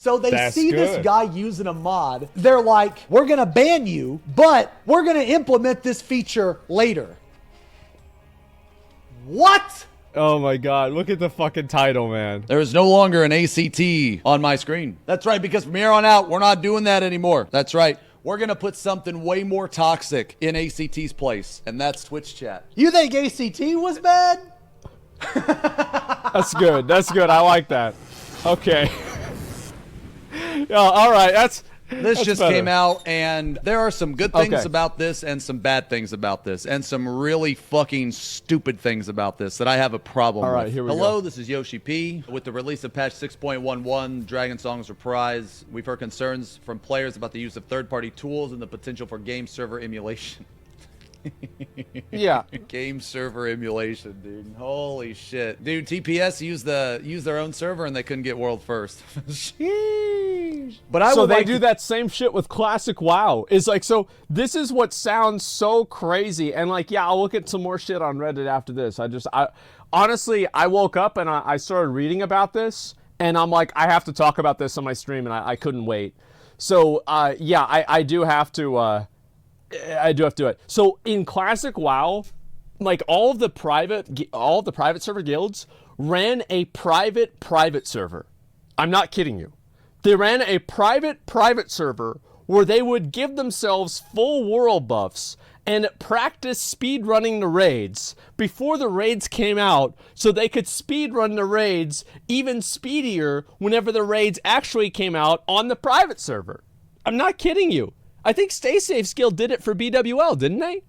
So they That's see this good. guy using a mod. They're like, we're going to ban you, but we're going to implement this feature later. What? Oh my god, look at the fucking title, man. There is no longer an ACT on my screen. That's right, because from here on out, we're not doing that anymore. That's right. We're going to put something way more toxic in ACT's place, and that's Twitch chat. You think ACT was bad? That's good. That's good. I like that. Okay. Yeah, all right. That's This better. came out, and there are some good things Okay. about this and some bad things about this, and some really fucking stupid things about this that I have a problem All right, with. here we Hello, go. this is Yoshi P. With the release of patch 6.11, Dragon Song's Reprise, we've heard concerns from players about the use of third-party tools and the potential for game server emulation. Yeah. Game server emulation, dude. Holy shit. Dude, TPS used their own server and they couldn't get world first. Sheesh. But I So would they like do to that same shit with classic WoW. It's like, so this is what sounds so crazy. And like, yeah, I'll look at some more shit on Reddit after this. Honestly, I woke up and I started reading about this, and I'm like, I have to talk about this on my stream, and I couldn't wait. So yeah, I do have to do it. So in classic WoW, like all the private server guilds ran a private server. I'm not kidding you. They ran a private server where they would give themselves full world buffs and practice speedrunning the raids before the raids came out, so they could speedrun the raids even speedier whenever the raids actually came out on the private server. I'm not kidding you. I think Stay Safe's guild did it for BWL, didn't they?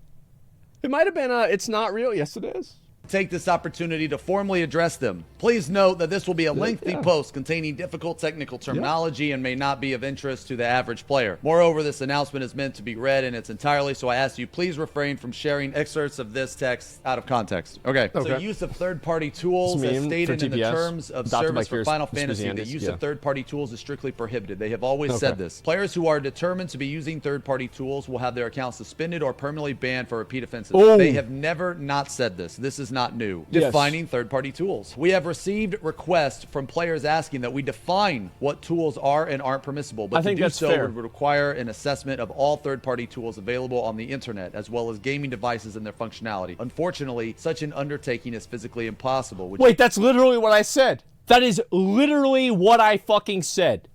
It might have been It's Not Real. Yes, it is. take this opportunity to formally address them. Please note that this will be a lengthy post containing difficult technical terminology and may not be of interest to the average player. Moreover, this announcement is meant to be read in its entirety, so I ask you please refrain from sharing excerpts of this text out of context. Okay. So use of third-party tools as stated in the terms of service for Final Fantasy. The use of third-party tools is strictly prohibited. They have always said this. Players who are determined to be using third-party tools will have their accounts suspended or permanently banned for repeat offenses. They have never not said this. This is not new. Defining third-party tools. We have received requests from players asking that we define what tools are and aren't permissible, but to do so would require an assessment of all third-party tools available on the internet, as well as gaming devices and their functionality. Unfortunately, such an undertaking is physically impossible. Wait, that's literally what I said. That is literally what I fucking said.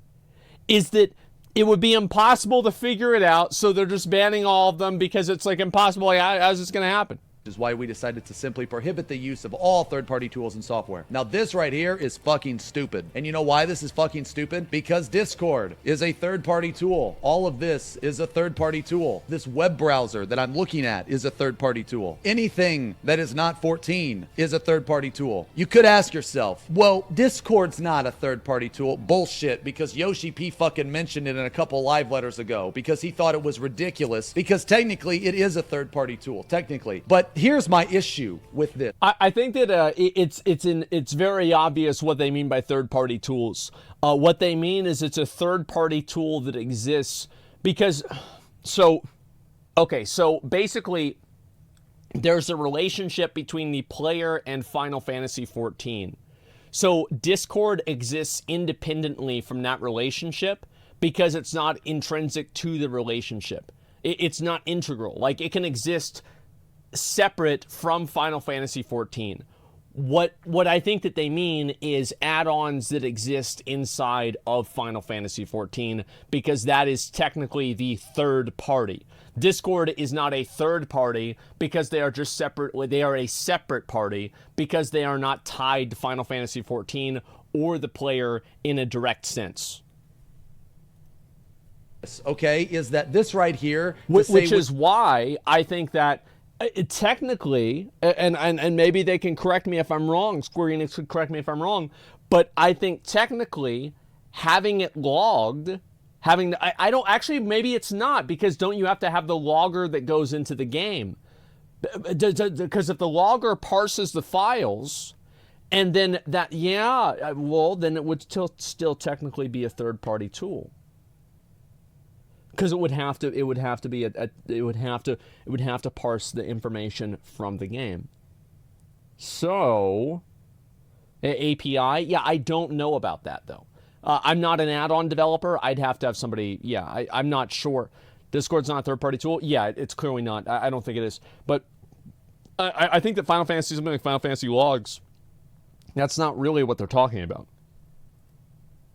Is that it would be impossible to figure it out, so they're just banning all of them because it's like impossible. Like, how's this going to happen? Is why we decided to simply prohibit the use of all third-party tools and software. Now this right here is fucking stupid. And you know why this is fucking stupid? Because Discord is a third-party tool. All of this is a third-party tool. This web browser that I'm looking at is a third-party tool. Anything that is not 14 is a third-party tool. You could ask yourself, well, Discord's not a third-party tool. Bullshit, because Yoshi P fucking mentioned it in a couple live letters ago because he thought it was ridiculous, because technically it is a third-party tool, technically. But here's my issue with this. I think that it's very obvious what they mean by third-party tools. What they mean is it's a third-party tool that exists because, so basically there's a relationship between the player and Final Fantasy XIV. So Discord exists independently from that relationship because it's not intrinsic to the relationship. It's not integral. Like, it can exist separate from Final Fantasy XIV. What I think that they mean is add-ons that exist inside of Final Fantasy XIV, because that is technically the third party. Discord is not a third party because they are just separate. They are a separate party because they are not tied to Final Fantasy XIV or the player in a direct sense. Okay, is that this right here, which is why I think that technically, and maybe they can correct me if I'm wrong, Square Enix could correct me if I'm wrong, but I think technically having it logged, I don't actually, maybe it's not, because don't you have to have the logger that goes into the game? Because if the logger parses the files, and then that, then it would still technically be a third-party tool. Because it would have to parse the information from the game. So, API, I don't know about that though. I'm not an add-on developer. I'd have to have somebody. Yeah, I'm not sure. Discord's not a third-party tool. Yeah, it's clearly not. I don't think it is. But I think that Final Fantasy, something like Final Fantasy Logs, that's not really what they're talking about.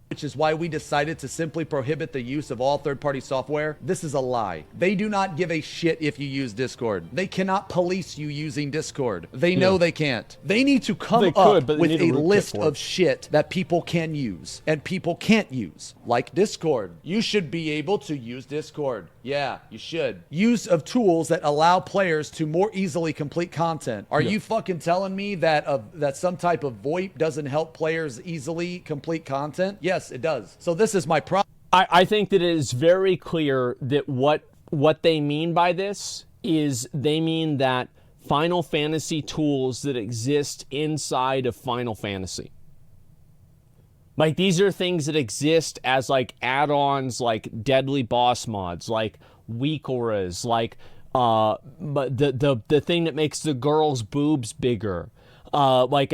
Which is why we decided to simply prohibit the use of all third-party software. This is a lie. They do not give a shit if you use Discord. They cannot police you using Discord. They know they can't. They need to come up with a list of shit that people can use and people can't use, like Discord. You should be able to use Discord. Yeah, you should. Use of tools that allow players to more easily complete content. Are you fucking telling me that that some type of VoIP doesn't help players easily complete content? Yes, it does. So this is my problem. I think that it is very clear that what they mean by this is they mean that Final Fantasy tools that exist inside of Final Fantasy. Like, these are things that exist as, like, add-ons, like deadly boss mods, like weak auras, like but the thing that makes the girl's boobs bigger, any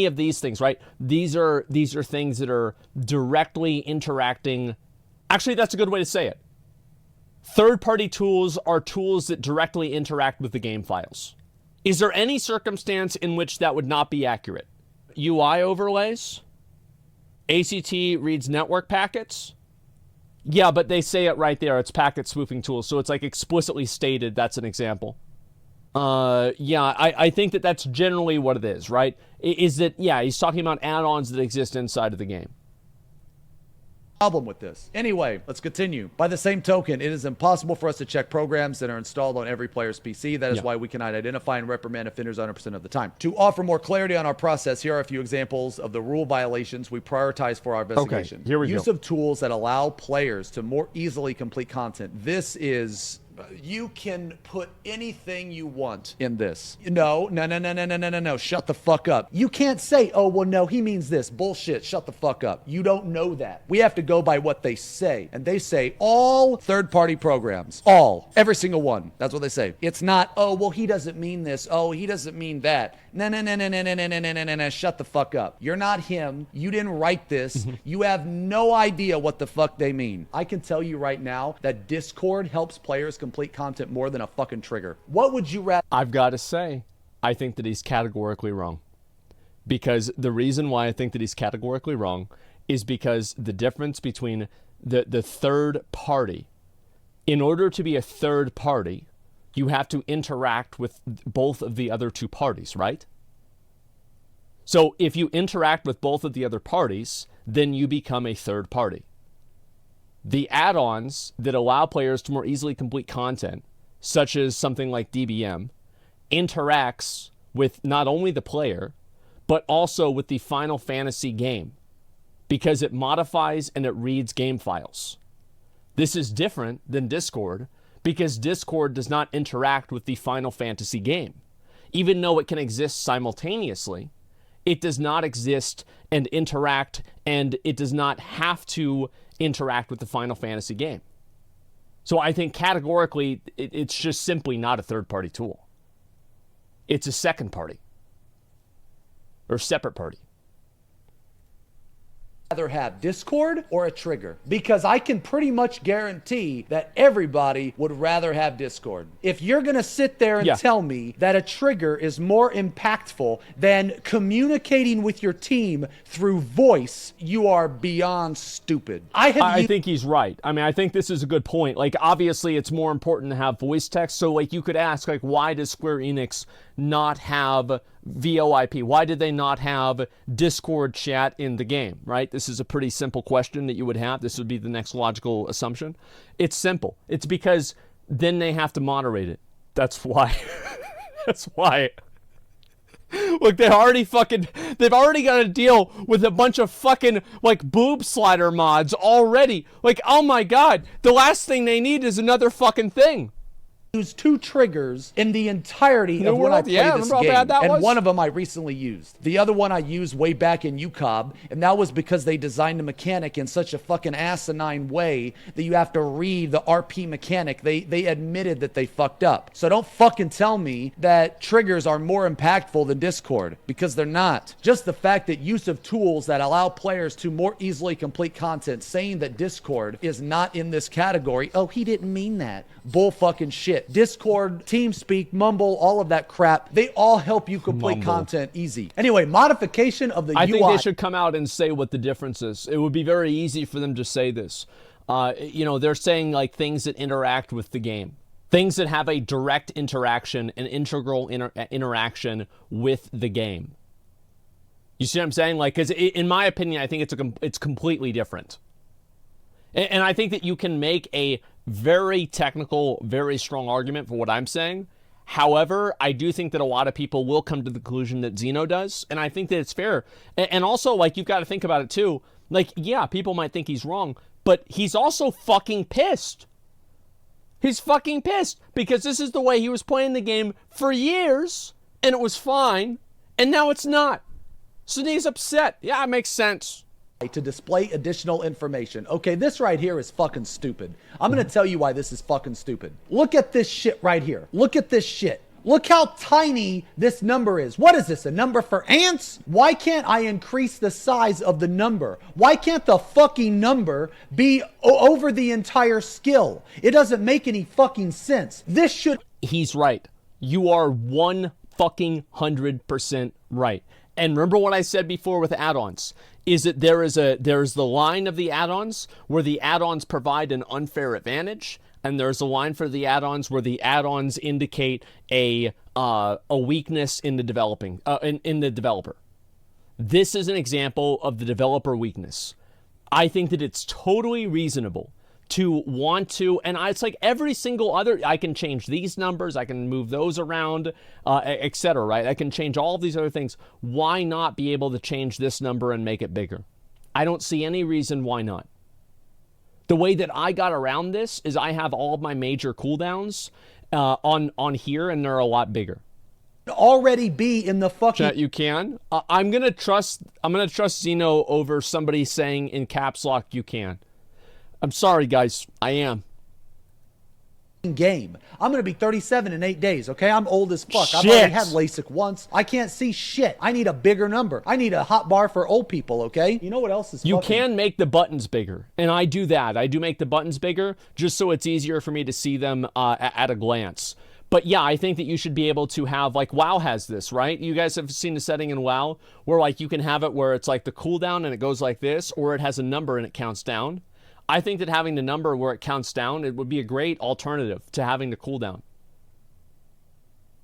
of these things, right? These are things that are directly interacting. Actually, that's a good way to say it. Third-party tools are tools that directly interact with the game files. Is there any circumstance in which that would not be accurate? UI overlays? ACT reads network packets? Yeah, but they say it right there. It's packet spoofing tools, so it's like explicitly stated that's an example. I think that that's generally what it is, right? Is that, he's talking about add-ons that exist inside of the game. Problem with this. Anyway, let's continue. By the same token, it is impossible for us to check programs that are installed on every player's PC. That is why we cannot identify and reprimand offenders 100% of the time. To offer more clarity on our process, here are a few examples of the rule violations we prioritize for our investigation. Okay, here we go. Use of tools that allow players to more easily complete content. This is... You can put anything you want in this. No. Shut the fuck up. You can't say, oh, well, no, he means this. Bullshit. Shut the fuck up. You don't know that. We have to go by what they say. And they say all third-party programs. All. Every single one. That's what they say. It's not, oh, well, he doesn't mean this. Oh, he doesn't mean that. No. Shut the fuck up. You're not him. You didn't write this. You have no idea what the fuck they mean. I can tell you right now that Discord helps players complete content more than a fucking trigger. What would you rather? I've got to say, I think that he's categorically wrong. Because the reason why I think that he's categorically wrong is because the difference between the third party, in order to be a third party, you have to interact with both of the other two parties, right? So if you interact with both of the other parties, then you become a third party. The add-ons that allow players to more easily complete content, such as something like DBM, interacts with not only the player, but also with the Final Fantasy game, because it modifies and it reads game files. This is different than Discord, because Discord does not interact with the Final Fantasy game. Even though it can exist simultaneously, it does not exist and interact, and it does not have to interact with the Final Fantasy game. So I think categorically, it's just simply not a third-party tool. It's a second party or separate party. Rather have Discord or a trigger? Because I can pretty much guarantee that everybody would rather have Discord. If you're gonna sit there and tell me that a trigger is more impactful than communicating with your team through voice, you are beyond stupid. I think he's right. I mean, I think this is a good point. Like, obviously it's more important to have voice text. So like, you could ask, like, why does Square Enix not have VoIP? Why did they not have Discord chat in the game, right? This is a pretty simple question that you would have. This would be the next logical assumption. It's simple. It's because then they have to moderate it. That's why. That's why. Look, they've already got to deal with a bunch of fucking, like, boob slider mods already. Like, oh my God, the last thing they need is another fucking thing. use 2 triggers in the entirety New of when I World? play Yeah, this remember how game. bad that And was? one of them I recently used. The other one I used way back in UCOB, and that was because they designed the mechanic in such a fucking asinine way that you have to read the RP mechanic. They admitted that they fucked up. So don't fucking tell me that triggers are more impactful than Discord, because they're not. Just the fact that use of tools that allow players to more easily complete content, saying that Discord is not in this category. Oh, he didn't mean that. Bull fucking shit. Discord, TeamSpeak, Mumble, all of that crap, they all help you complete content easy. Anyway, modification of the UI. I think they should come out and say what the difference is. It would be very easy for them to say this. You know, they're saying like things that interact with the game. Things that have a direct interaction, an integral interaction with the game. You see what I'm saying? Like, because in my opinion, I think it's completely different. And I think that you can make a very technical, very strong argument for what I'm saying. However, I do think that a lot of people will come to the conclusion that Xeno does, and I think that it's fair. And also, like, you've got to think about it too. Like, yeah, people might think he's wrong, but he's also fucking pissed. He's fucking pissed because this is the way he was playing the game for years, and it was fine, and now it's not. So he's upset. Yeah, it makes sense. To display additional information. Okay, this right here is fucking stupid. I'm gonna tell you why this is fucking stupid. Look at this shit right here. Look at this shit. Look how tiny this number is. What is this, a number for ants? Why can't I increase the size of the number? Why can't the fucking number be over the entire skill? It doesn't make any fucking sense. This should... He's right. You are 100% right. And remember what I said before with add-ons, is that there's the line of the add-ons where the add-ons provide an unfair advantage, and there's a line for the add-ons where the add-ons indicate a weakness in the in the developer. This is an example of the developer weakness. I think that it's totally reasonable to want to, and it's like every single other, I can change these numbers, I can move those around, etc., right? I can change all of these other things. Why not be able to change this number and make it bigger? I don't see any reason why not. The way that I got around this is I have all of my major cooldowns on here, and they're a lot bigger. Already be in the fucking... Chat, you can. I'm gonna trust Xeno over somebody saying in caps lock you can. I'm sorry, guys. I am. Game. I'm going to be 37 in 8 days, okay? I'm old as fuck. Shit. I've already had LASIK once. I can't see shit. I need a bigger number. I need a hot bar for old people, okay? You know what else is You fucking... can make the buttons bigger, and I do that. I do make the buttons bigger just so it's easier for me to see them at a glance. But yeah, I think that you should be able to have, like, WoW has this, right? You guys have seen the setting in WoW where, like, you can have it where it's like the cooldown and it goes like this, or it has a number and it counts down. I think that having the number where it counts down, it would be a great alternative to having the cooldown.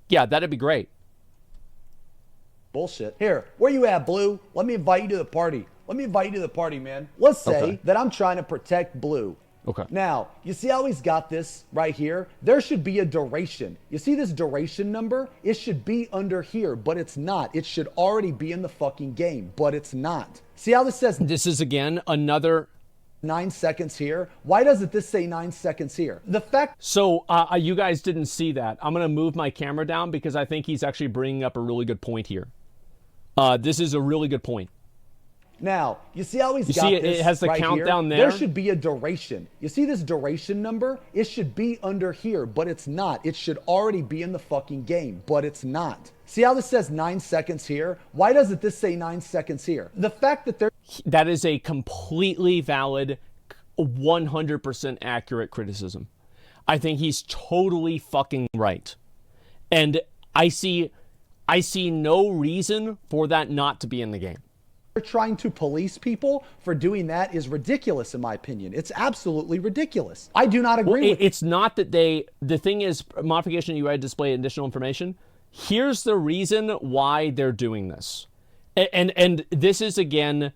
Yeah, that'd be great. Bullshit. Here, where you at, Blue? Let me invite you to the party. Let me invite you to the party, man. Let's say that I'm trying to protect Blue. Okay. Now, you see how he's got this right here? There should be a duration. You see this duration number? It should be under here, but it's not. It should already be in the fucking game, but it's not. See how this says... This is, again, another... 9 seconds here. Why doesn't this say 9 seconds here? The fact... So, you guys didn't see that. I'm going to move my camera down because I think he's actually bringing up a really good point here. This is a really good point. Now, you see how he's got see this it has the right countdown here? there? There should be a duration. You see this duration number? It should be under here, but it's not. It should already be in the fucking game, but it's not. See how this says 9 seconds here? Why doesn't this say 9 seconds here? The fact that there... That is a completely valid, 100% accurate criticism. I think he's totally fucking right. And I see no reason for that not to be in the game. Trying to police people for doing that is ridiculous, in my opinion. It's absolutely ridiculous. I do not agree with... It's not that they... The thing is, modification UI display additional information. Here's the reason why they're doing this. And this is, again...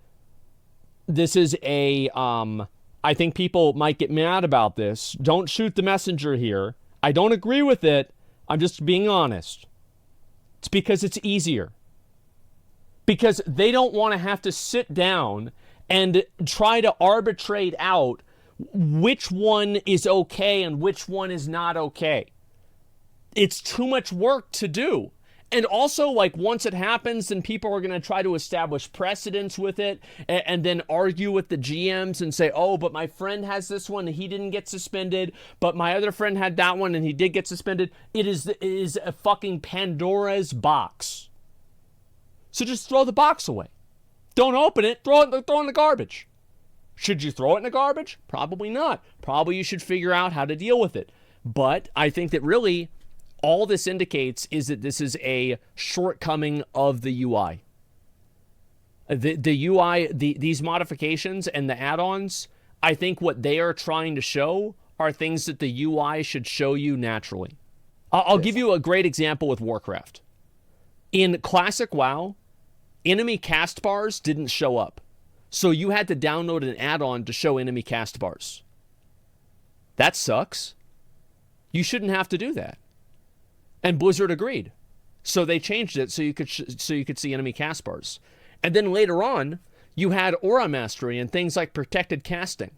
This is a... I think people might get mad about this. Don't shoot the messenger here. I don't agree with it. I'm just being honest. It's because it's easier. Because they don't want to have to sit down and try to arbitrate out which one is okay and which one is not okay. it's too much work to do. And also, like, once it happens, then people are going to try to establish precedents with it and then argue with the GMs and say, oh, but my friend has this one and he didn't get suspended, but my other friend had that one and he did get suspended. It is a fucking Pandora's box. So just throw the box away. Don't open it. Throw it in the garbage. Should you throw it in the garbage? Probably not. Probably you should figure out how to deal with it. But I think that really all this indicates is that this is a shortcoming of the UI. The UI, these modifications and the add-ons, I think what they are trying to show are things that the UI should show you naturally. I'll give you a great example with Warcraft. In Classic WoW, enemy cast bars didn't show up. So you had to download an add-on to show enemy cast bars. That sucks. You shouldn't have to do that. And Blizzard agreed. So they changed it so you could see enemy cast bars. And then later on, you had Aura Mastery and things like protected casting.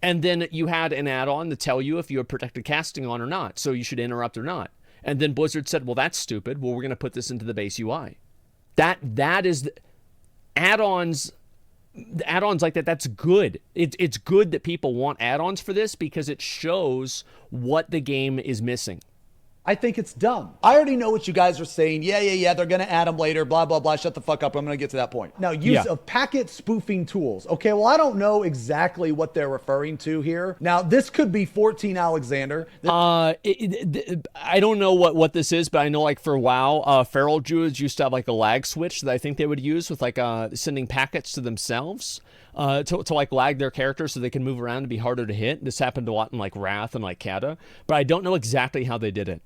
And then you had an add-on to tell you if you had protected casting on or not, so you should interrupt or not. And then Blizzard said, well, that's stupid. Well, we're going to put this into the base UI. That is add-ons like that. That's good. It's good that people want add-ons for this because it shows what the game is missing. I think it's dumb. I already know what you guys are saying. Yeah, they're going to add them later, blah, blah, blah. Shut the fuck up. I'm going to get to that point. Now, use of packet spoofing tools. Okay, well, I don't know exactly what they're referring to here. Now, this could be 14 Alexander. I don't know what this is, but I know, like, for WoW, Feral Druids used to have, like, a lag switch that I think they would use with, like, sending packets to themselves. To like lag their characters so they can move around and be harder to hit. This happened a lot in like Wrath and like Kata, but I don't know exactly how they did it.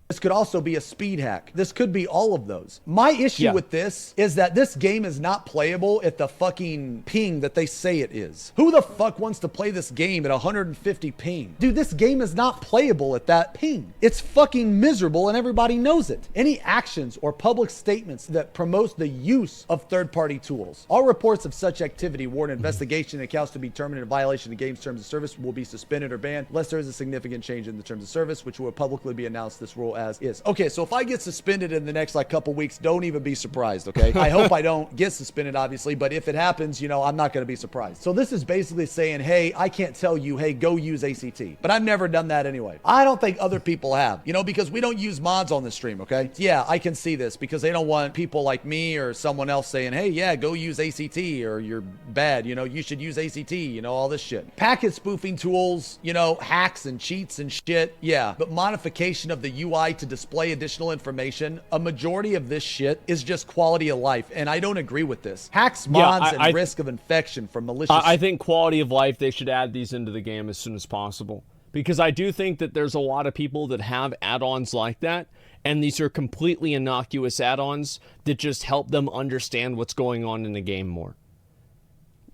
This could also be a speed hack. This could be all of those. My issue with this is that this game is not playable at the fucking ping that they say it is. Who the fuck wants to play this game at 150 ping? Dude, this game is not playable at that ping. It's fucking miserable and everybody knows it. Any actions or public statements that promotes the use of third-party tools. All reports of such activity warrant investigation and accounts to be determined in violation of the game's terms of service will be suspended or banned unless there is a significant change in the terms of service, which will publicly be announced. This rule as is. Okay, so if I get suspended in the next like couple weeks, don't even be surprised, okay? I hope I don't get suspended, obviously, but if it happens, you know, I'm not going to be surprised. So this is basically saying, hey, I can't tell you, hey, go use ACT. But I've never done that anyway. I don't think other people have, you know, because we don't use mods on this stream, okay? Yeah, I can see this because they don't want people like me or someone else saying, hey, yeah, go use ACT or you're bad, you know, you should use ACT, you know, all this shit. Packet spoofing tools, you know, hacks and cheats and shit, yeah. But modification of the UI to display additional information, a majority of this shit is just quality of life, and I don't agree with this. Hacks, mods, and risk of infection from malicious... I think quality of life, they should add these into the game as soon as possible. Because I do think that there's a lot of people that have add-ons like that, and these are completely innocuous add-ons that just help them understand what's going on in the game more.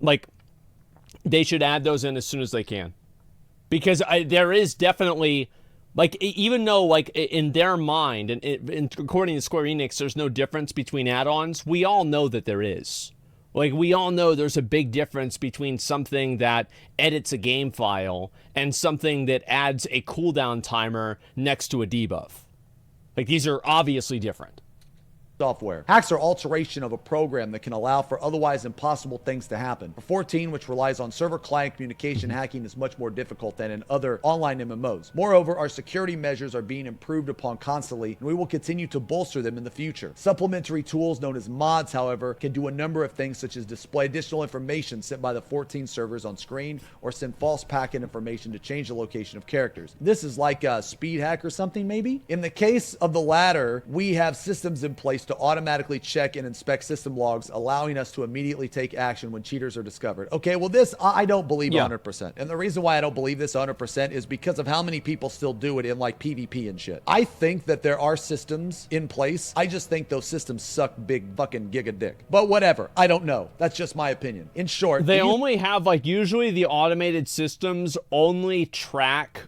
Like, they should add those in as soon as they can. Because there is definitely... Like, even though, like, in their mind, and according to Square Enix, there's no difference between add-ons, we all know that there is. Like, we all know there's a big difference between something that edits a game file and something that adds a cooldown timer next to a debuff. Like, these are obviously different. Software. Hacks are alteration of a program that can allow for otherwise impossible things to happen. For 14, which relies on server-client communication, hacking is much more difficult than in other online MMOs. Moreover, our security measures are being improved upon constantly, and we will continue to bolster them in the future. Supplementary tools known as mods, however, can do a number of things such as display additional information sent by the 14 servers on screen or send false packet information to change the location of characters. This is like a speed hack or something, maybe? In the case of the latter, we have systems in place to automatically check and inspect system logs, allowing us to immediately take action when cheaters are discovered. Okay, well, this I don't believe 100%. And the reason why I don't believe this 100% is because of how many people still do it in like PvP and shit. I think that there are systems in place. I just think those systems suck big fucking giga dick. But whatever. I don't know. That's just my opinion. In short, they only have like usually the automated systems only track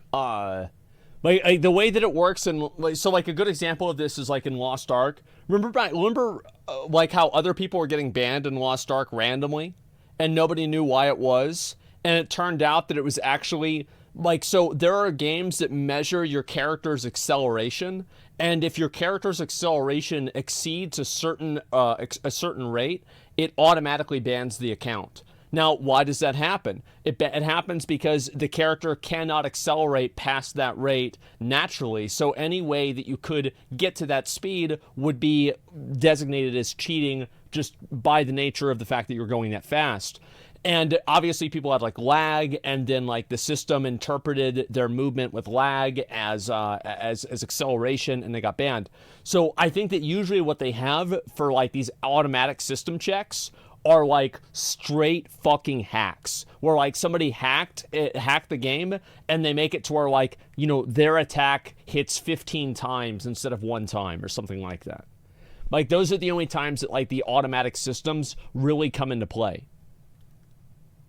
like the way that it works, and so like a good example of this is like in Lost Ark. Remember like how other people were getting banned in Lost Ark randomly, and nobody knew why it was, and it turned out that it was actually Like, so there are games that measure your character's acceleration, and if your character's acceleration exceeds a certain rate, it automatically bans the account. Now, why does that happen? It happens because the character cannot accelerate past that rate naturally, so any way that you could get to that speed would be designated as cheating just by the nature of the fact that you're going that fast. And obviously people had like lag, and then like the system interpreted their movement with lag as acceleration, and they got banned. So I think that usually what they have for like these automatic system checks are like straight fucking hacks, where like somebody hacked the game and they make it to where like, you know, their attack hits 15 times instead of 1 time or something like that. Like those are the only times that like the automatic systems really come into play.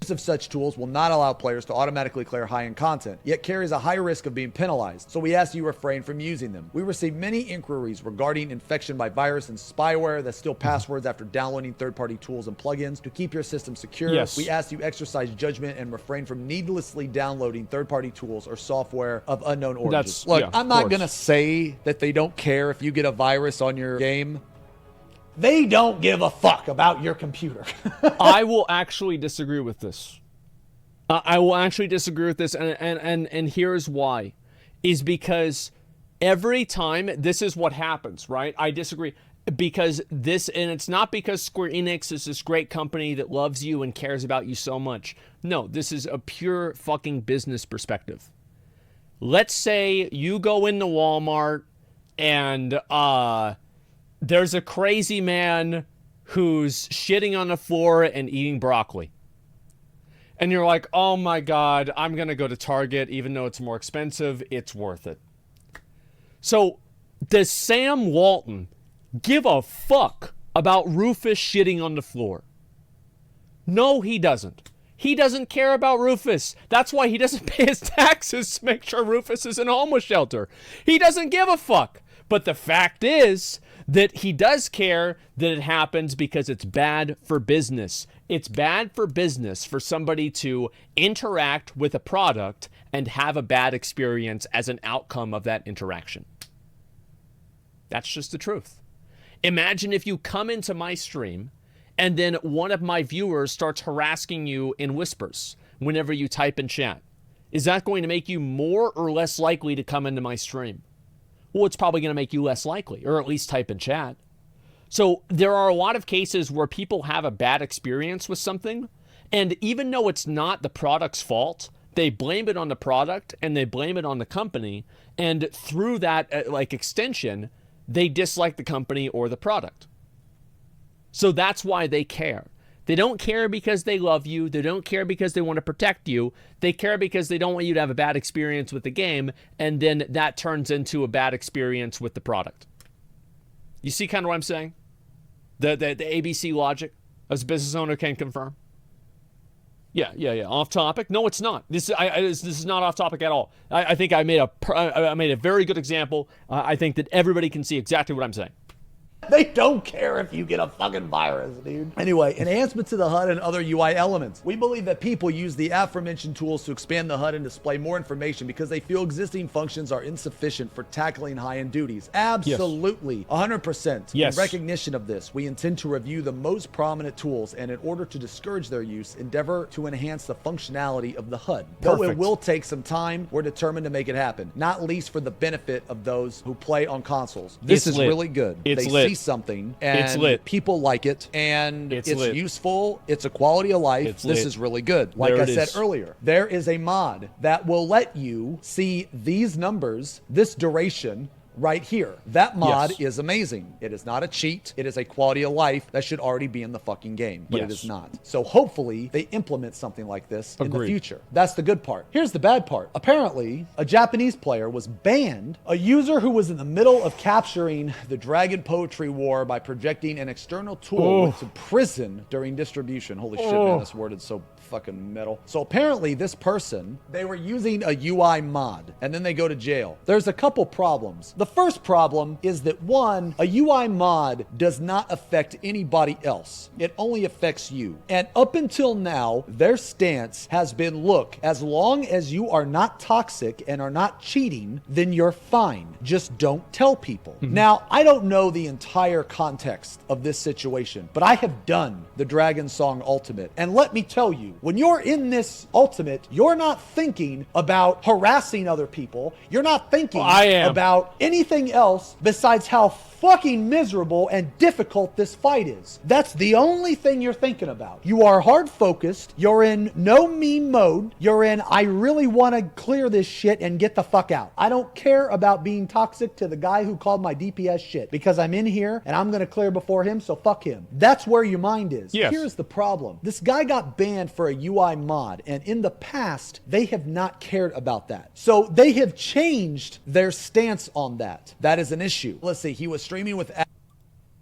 Use of such tools will not allow players to automatically clear high-end content, yet carries a high risk of being penalized, so we ask you refrain from using them. We receive many inquiries regarding infection by virus and spyware that steal passwords after downloading third-party tools and plugins to keep your system secure. Yes. We ask you exercise judgment and refrain from needlessly downloading third-party tools or software of unknown origins. Look, I'm not gonna say that they don't care if you get a virus on your game. They don't give a fuck about your computer. I will actually disagree with this. I will actually disagree with this, and here's why. Is because every time, this is what happens, right? I disagree. Because this, and it's not because Square Enix is this great company that loves you and cares about you so much. No, this is a pure fucking business perspective. Let's say you go into Walmart and, there's a crazy man who's shitting on the floor and eating broccoli. And you're like, oh my God, I'm going to go to Target. Even though it's more expensive, it's worth it. So does Sam Walton give a fuck about Rufus shitting on the floor? No, he doesn't. He doesn't care about Rufus. That's why he doesn't pay his taxes to make sure Rufus is in a homeless shelter. He doesn't give a fuck. But the fact is that he does care that it happens because it's bad for business. It's bad for business for somebody to interact with a product and have a bad experience as an outcome of that interaction. That's just the truth. Imagine if you come into my stream and then one of my viewers starts harassing you in whispers whenever you type in chat. Is that going to make you more or less likely to come into my stream? Well, it's probably going to make you less likely, or at least type in chat. So there are a lot of cases where people have a bad experience with something, and even though it's not the product's fault, they blame it on the product and they blame it on the company, and through that like extension, they dislike the company or the product. So that's why they care. They don't care because they love you. They don't care because they want to protect you. They care because they don't want you to have a bad experience with the game, and then that turns into a bad experience with the product. You see kind of what I'm saying? The ABC logic, as a business owner can confirm. Yeah. Off topic? No, it's not. This is not off topic at all. I think I made a very good example. I think that everybody can see exactly what I'm saying. They don't care if you get a fucking virus, dude. Anyway, enhancement to the HUD and other UI elements. We believe that people use the aforementioned tools to expand the HUD and display more information because they feel existing functions are insufficient for tackling high-end duties. Absolutely. 100%. Yes. In recognition of this, we intend to review the most prominent tools, and in order to discourage their use, endeavor to enhance the functionality of the HUD. Though it will take some time, we're determined to make it happen, not least for the benefit of those who play on consoles. This is really good. It's they lit. See something and people like it, and it's useful, it's a quality of life. This is really good. Like I said earlier, there is a mod that will let you see these numbers, this duration right here. That mod is amazing. It is not a cheat. It is a quality of life that should already be in the fucking game, but it is not. So hopefully they implement something like this in the future. That's the good part. Here's the bad part. Apparently, a Japanese player was banned. A user who was in the middle of capturing the Dragon Poetry War by projecting an external tool went to prison during distribution. Holy shit, man, this word is so fucking metal. So apparently this person, they were using a UI mod, and then they go to jail. There's a couple problems. The first problem is that one, a UI mod does not affect anybody else. It only affects you. And up until now, their stance has been, look, as long as you are not toxic and are not cheating, then you're fine. Just don't tell people. Now, I don't know the entire context of this situation, but I have done the Dragon Song Ultimate. And let me tell you, when you're in this Ultimate, you're not thinking about harassing other people. You're not thinking about anything else besides how fucking miserable and difficult this fight is. That's the only thing you're thinking about. You are hard focused. You're in no meme mode. You're in, I really want to clear this shit and get the fuck out. I don't care about being toxic to the guy who called my DPS shit because I'm in here and I'm going to clear before him, so fuck him. That's where your mind is. Yes. Here's the problem. This guy got banned for a UI mod, and in the past, they have not cared about that. So they have changed their stance on that. That is an issue. Let's see, he was streaming with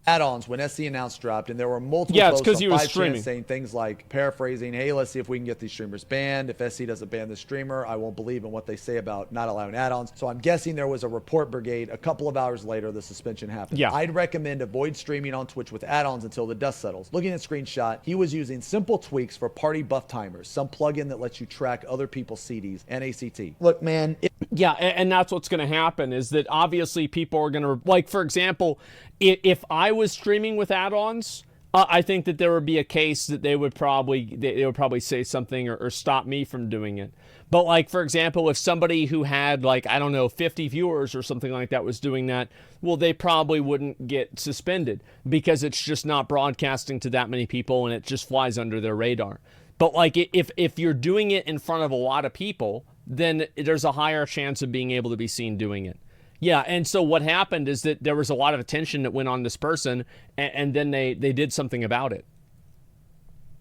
add-ons when SC announced dropped, and there were multiple posts on 5chan saying things like, paraphrasing, hey, let's see if we can get these streamers banned. If SC doesn't ban the streamer, I won't believe in what they say about not allowing add-ons. So I'm guessing there was a report brigade. A couple of hours later, the suspension happened. Yeah. I'd recommend avoid streaming on Twitch with add-ons until the dust settles. Looking at screenshot, he was using simple tweaks for party buff timers, some plugin that lets you track other people's CDs and ACT. Look, man. Yeah, and that's what's going to happen is that obviously people are going to, like, for example, if I was streaming with add-ons, I think that there would be a case that they would probably say something or stop me from doing it. But, like, for example, if somebody who had, like, I don't know, 50 viewers or something like that was doing that, well, they probably wouldn't get suspended because it's just not broadcasting to that many people and it just flies under their radar. But, like, if you're doing it in front of a lot of people, then there's a higher chance of being able to be seen doing it. Yeah, and so what happened is that there was a lot of attention that went on this person, and then they did something about it.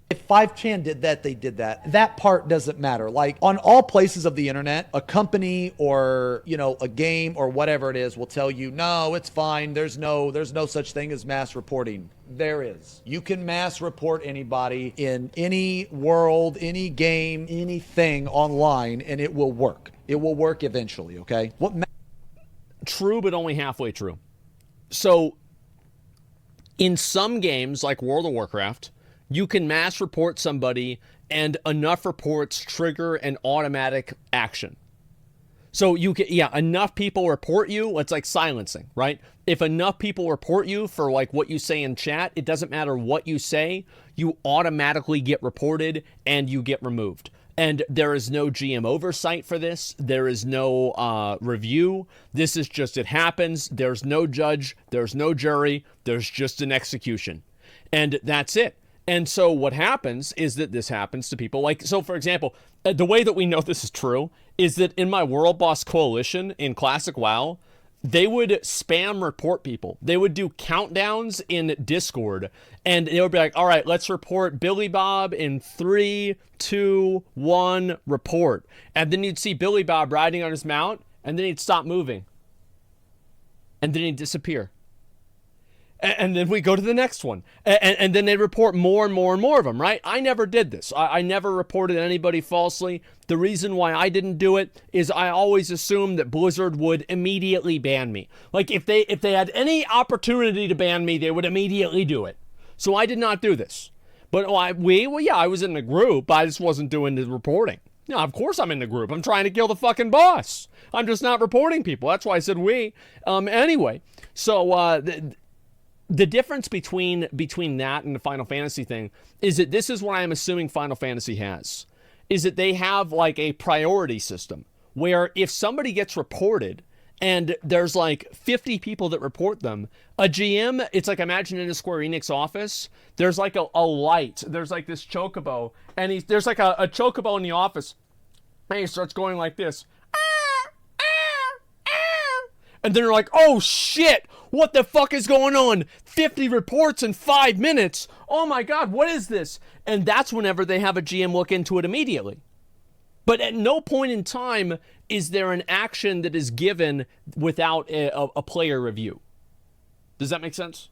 If 5chan did that, they did that. That part doesn't matter. Like, on all places of the internet, a company or, you know, a game or whatever it is will tell you, no, it's fine. There's no such thing as mass reporting. There is. You can mass report anybody in any world, any game, anything online, and it will work. It will work eventually, okay? True, but only halfway true. So, in some games, like World of Warcraft, you can mass report somebody and enough reports trigger an automatic action. So you can, enough people report you, it's like silencing, right? If enough people report you for like what you say in chat, it doesn't matter what you say, you automatically get reported and you get removed. And there is no GM oversight for this. There is no review. This is just, it happens. There's no judge. There's no jury. There's just an execution. And that's it. And so what happens is that this happens to people. Like, so for example, the way that we know this is true is that in my World Boss Coalition in Classic WoW, they would spam report people. They would do countdowns in Discord, and they would be like, all right, let's report Billy Bob in 3, 2, 1, report. And then you'd see Billy Bob riding on his mount, and then he'd stop moving. And then he'd disappear. And then we go to the next one. And then they report more and more and more of them, right? I never did this. I never reported anybody falsely. The reason why I didn't do it is I always assumed that Blizzard would immediately ban me. Like, if they had any opportunity to ban me, they would immediately do it. So I did not do this. But I was in the group. I just wasn't doing the reporting. No, of course I'm in the group. I'm trying to kill the fucking boss. I'm just not reporting people. That's why I said we. Anyway, so the difference between that and the Final Fantasy thing is that this is what I'm assuming Final Fantasy has, is that they have like a priority system where if somebody gets reported and there's like 50 people that report them, a GM, it's like, imagine in a Square Enix office, there's like a light, there's like this chocobo, and there's like a chocobo in the office, and he starts going like this. And then they're like, oh shit, what the fuck is going on? 50 reports in 5 minutes. Oh my God, what is this? And that's whenever they have a GM look into it immediately. But at no point in time is there an action that is given without a player review. Does that make sense?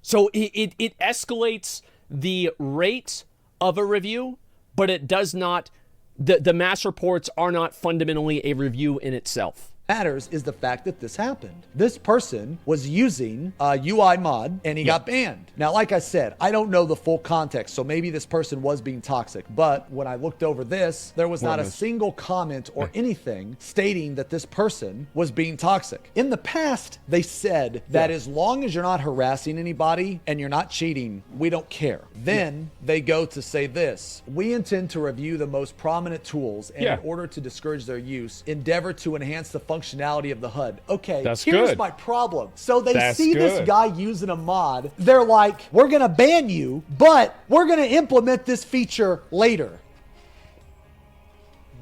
So it escalates the rate of a review, but it does not, the mass reports are not fundamentally a review in itself. matters is the fact that this happened. This person was using a UI mod and he got banned. Now, like I said, I don't know the full context, so maybe this person was being toxic, but when I looked over this, there was not a single comment or anything stating that this person was being toxic. In the past, they said that as long as you're not harassing anybody and you're not cheating, we don't care. Then they go to say this: we intend to review the most prominent tools and in order to discourage their use, endeavor to enhance the functionality of the HUD. Okay, here's my problem. So they see this guy using a mod. They're like, we're going to ban you, but we're going to implement this feature later.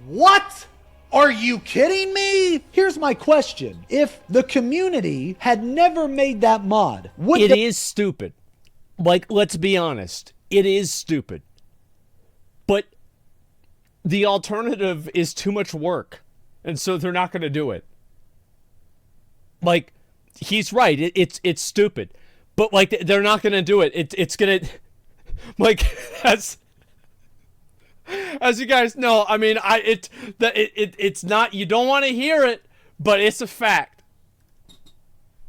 What? Are you kidding me? Here's my question. If the community had never made that mod, would it is stupid. Like, let's be honest. It is stupid. But the alternative is too much work. And so they're not going to do it. Like, he's right. It's stupid. But, like, they're not going to do it. It's going to... Like, as you guys know, I mean, it's not... You don't want to hear it, but it's a fact.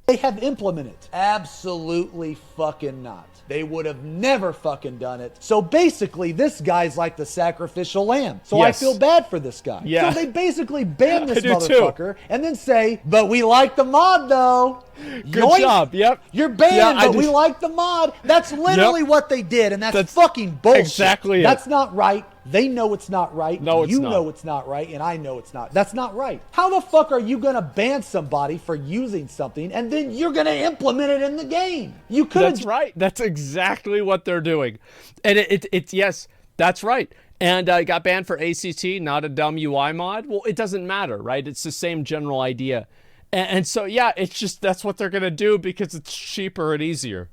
They have implemented? Absolutely fucking not. They would have never fucking done it. So basically, this guy's like the sacrificial lamb. So I feel bad for this guy. Yeah. So they basically ban this motherfucker and then say, but we like the mod though. Good job. Yep. You're banned, but we like the mod. That's literally what they did, and that's fucking bullshit. Exactly. That's not right. They know it's not right. No, it's not. You know it's not right, and I know it's not. That's not right. How the fuck are you gonna ban somebody for using something, and then you're gonna implement it in the game? You could. That's right. That's exactly what they're doing, and it's yes, that's right. And I got banned for ACT, not a dumb UI mod. Well, it doesn't matter, right? It's the same general idea. And so, yeah, it's just, that's what they're going to do because it's cheaper and easier.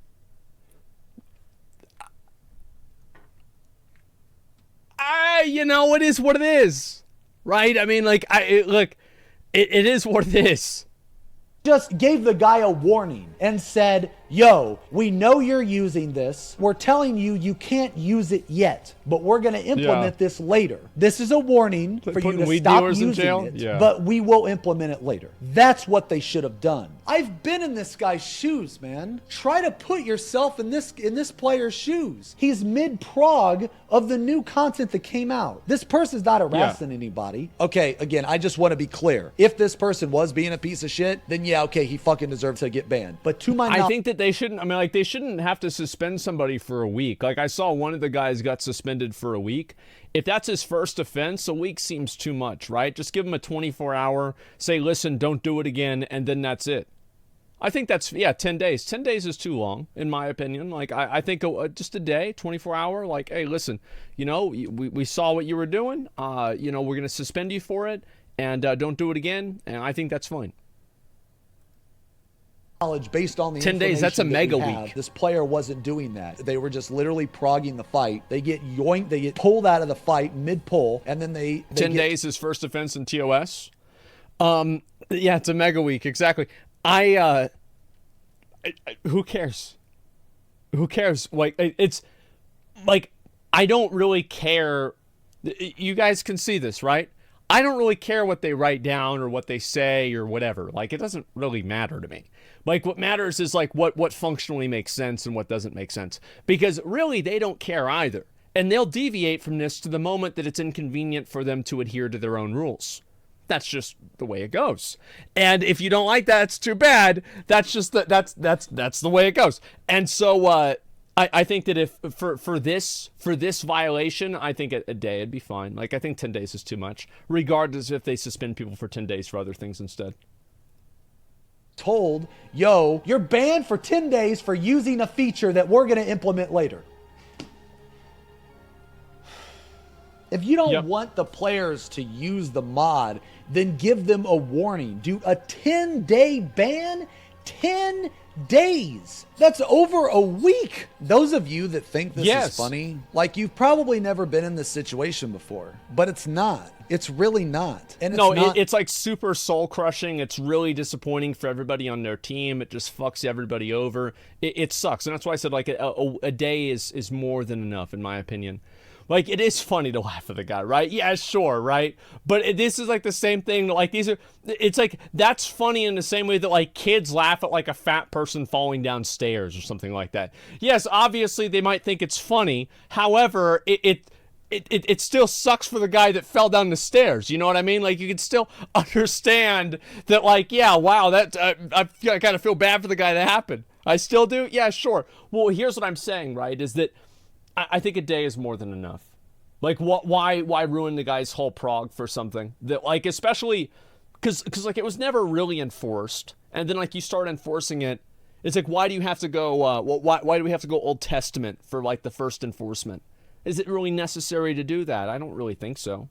You know, it is what it is, right? I mean, like, look, it is what it is. Just gave the guy a warning and said, yo, we know you're using this. We're telling you you can't use it yet, but we're going to implement this later. This is a warning for you to stop using it, but we will implement it later. That's what they should have done. I've been in this guy's shoes, man. Try to put yourself in this player's shoes. He's mid-prog of the new content that came out. This person's not harassing anybody. Okay, again, I just want to be clear. If this person was being a piece of shit, then yeah, okay, he fucking deserves to get banned. But to my knowledge, I think that they shouldn't, I mean, like, they shouldn't have to suspend somebody for a week. Like, I saw one of the guys got suspended for a week. If that's his first offense, a week seems too much, right? Just give him a 24-hour, say, listen, don't do it again, and then that's it. I think that's, 10 days. 10 days is too long, in my opinion. Like, I think just a day, 24-hour, like, hey, listen, you know, we saw what you were doing. You know, we're going to suspend you for it, and don't do it again, and I think that's fine. Based on the 10 days, that's a mega week. This player wasn't doing that. They were just literally progging the fight. They get yoinked, they get pulled out of the fight mid-pull, and then they 10 days is first offense in TOS. Yeah, it's a mega week, exactly. Who cares? Who cares? Like, it's like, I don't really care. You guys can see this, right? I don't really care what they write down or what they say or whatever. Like, it doesn't really matter to me. Like, what matters is, like, what functionally makes sense and what doesn't make sense. Because, really, they don't care either. And they'll deviate from this to the moment that it's inconvenient for them to adhere to their own rules. That's just the way it goes. And if you don't like that, it's too bad. That's just that's the way it goes. And so, I think that if for this violation, I think a day would be fine. Like, I think 10 days is too much, regardless if they suspend people for 10 days for other things instead. Told, yo, you're banned for 10 days for using a feature that we're going to implement later. If you don't want the players to use the mod, then give them a warning. Do a 10-day ban? 10 days. That's over a week. Those of you that think this is funny, like, you've probably never been in this situation before, but it's not. It's really not. And it's like super soul crushing. It's really disappointing for everybody on their team. It just fucks everybody over. It sucks. And that's why I said, like, a day is more than enough, in my opinion. Like, it is funny to laugh at the guy, right? Yeah, sure, right? But this is like the same thing. Like, it's like, that's funny in the same way that like kids laugh at like a fat person falling downstairs or something like that. Yes, obviously they might think it's funny. However, it still sucks for the guy that fell down the stairs. You know what I mean? Like, you can still understand that, like, yeah, wow, that I kind of feel bad for the guy that happened. I still do? Yeah, sure. Well, here's what I'm saying, right, is that I think a day is more than enough. Like, why ruin the guy's whole prog for something that, like, especially because like, it was never really enforced, and then like you start enforcing it, it's like, why do you have to go? Why do we have to go Old Testament for like the first enforcement? Is it really necessary to do that? I don't really think so.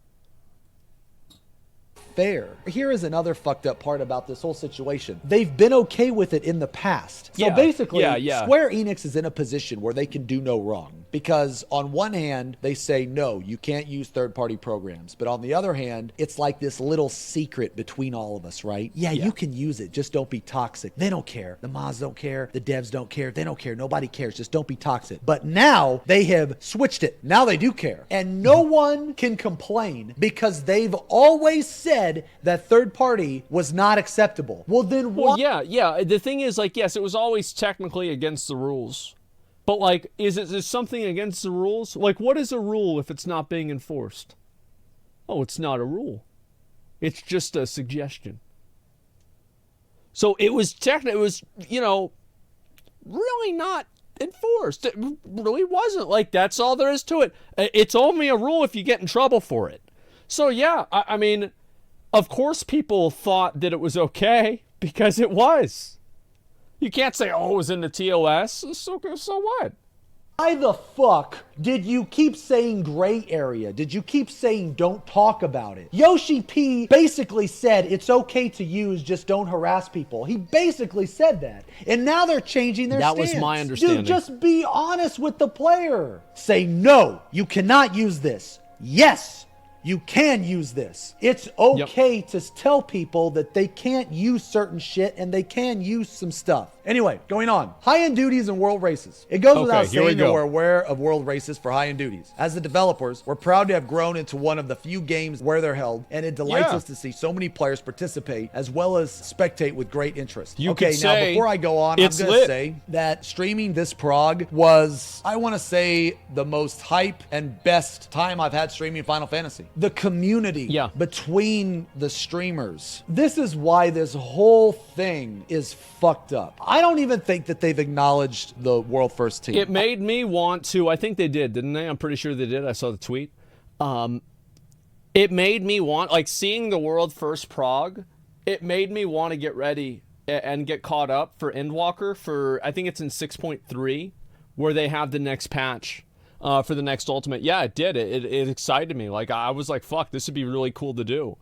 Fair. Here is another fucked up part about this whole situation. They've been okay with it in the past. So basically, Square Enix is in a position where they can do no wrong. Because on one hand, they say, no, you can't use third-party programs. But on the other hand, it's like this little secret between all of us, right? Yeah, you can use it. Just don't be toxic. They don't care. The mods don't care. The devs don't care. They don't care. Nobody cares. Just don't be toxic. But now they have switched it. Now they do care. And no one can complain because they've always said that third party was not acceptable. Well, then why? Well, yeah. The thing is, like, yes, it was always technically against the rules. But, like, is something against the rules? Like, what is a rule if it's not being enforced? Oh, it's not a rule. It's just a suggestion. So it was you know, really not enforced. It really wasn't. Like, that's all there is to it. It's only a rule if you get in trouble for it. So, yeah, I mean, of course people thought that it was okay because it was. You can't say, oh, it was in the TOS. So what? Why the fuck did you keep saying gray area? Did you keep saying don't talk about it? Yoshi P basically said it's okay to use, just don't harass people. He basically said that. And now they're changing their stance. That was my understanding. Dude, just be honest with the player. Say, no, you cannot use this. Yes, you can use this. It's okay to tell people that they can't use certain shit and they can use some stuff. Anyway, going on. High-end duties and world races. It goes without saying that we're aware of world races for high-end duties. As the developers, we're proud to have grown into one of the few games where they're held, and it delights us to see so many players participate as well as spectate with great interest. Now before I go on, I'm going to say that streaming this prog was, I want to say, the most hype and best time I've had streaming Final Fantasy. The community between the streamers. This is why this whole thing is fucked up. I don't even think that they've acknowledged the world first team. It made me want to, I think they did, didn't they? I'm pretty sure they did. I saw the tweet. It made me want, like, seeing the world first prog, it made me want to get ready and get caught up for Endwalker for, I think it's in 6.3, where they have the next patch. For the next Ultimate. Yeah, it did. It excited me. Like, I was like, fuck, this would be really cool to do.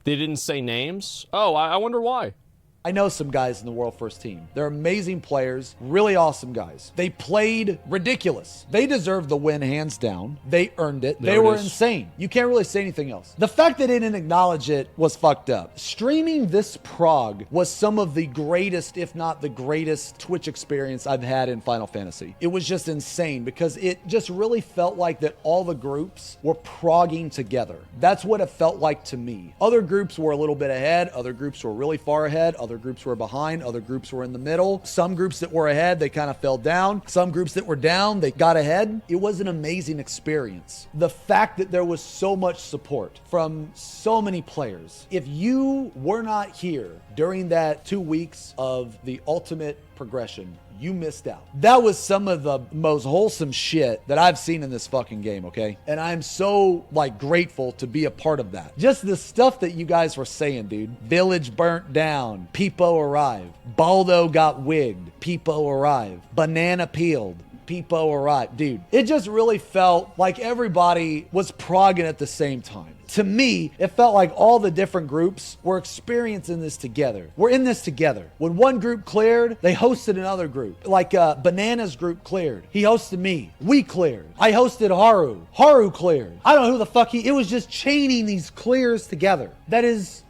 They didn't say names. Oh, I wonder why. I know some guys in the world first team. They're amazing players, really awesome guys. They played ridiculous. They deserved the win hands down. They earned it. They were insane. You can't really say anything else. The fact that they didn't acknowledge it was fucked up. Streaming this prog was some of the greatest, if not the greatest, Twitch experience I've had in Final Fantasy. It was just insane because it just really felt like that all the groups were progging together. That's what it felt like to me. Other groups were a little bit ahead. Other groups were really far ahead. Other groups were behind. Other groups were in the middle. Some groups that were ahead, they kind of fell down. Some groups that were down, they got ahead. It was an amazing experience. The fact that there was so much support from so many players. If you were not here during that 2 weeks of the ultimate progression, you missed out. That was some of the most wholesome shit that I've seen in this fucking game, okay? And I'm so, like, grateful to be a part of that. Just the stuff that you guys were saying, dude. Village burnt down. Peepo arrived. Baldo got wigged. Peepo arrived. Banana peeled. Peepo arrived. Dude, it just really felt like everybody was progging at the same time. To me, it felt like all the different groups were experiencing this together. We're in this together. When one group cleared, they hosted another group. Like Banana's group cleared. He hosted me. We cleared. I hosted Haru. Haru cleared. I don't know who the fuck it was just chaining these clears together. That is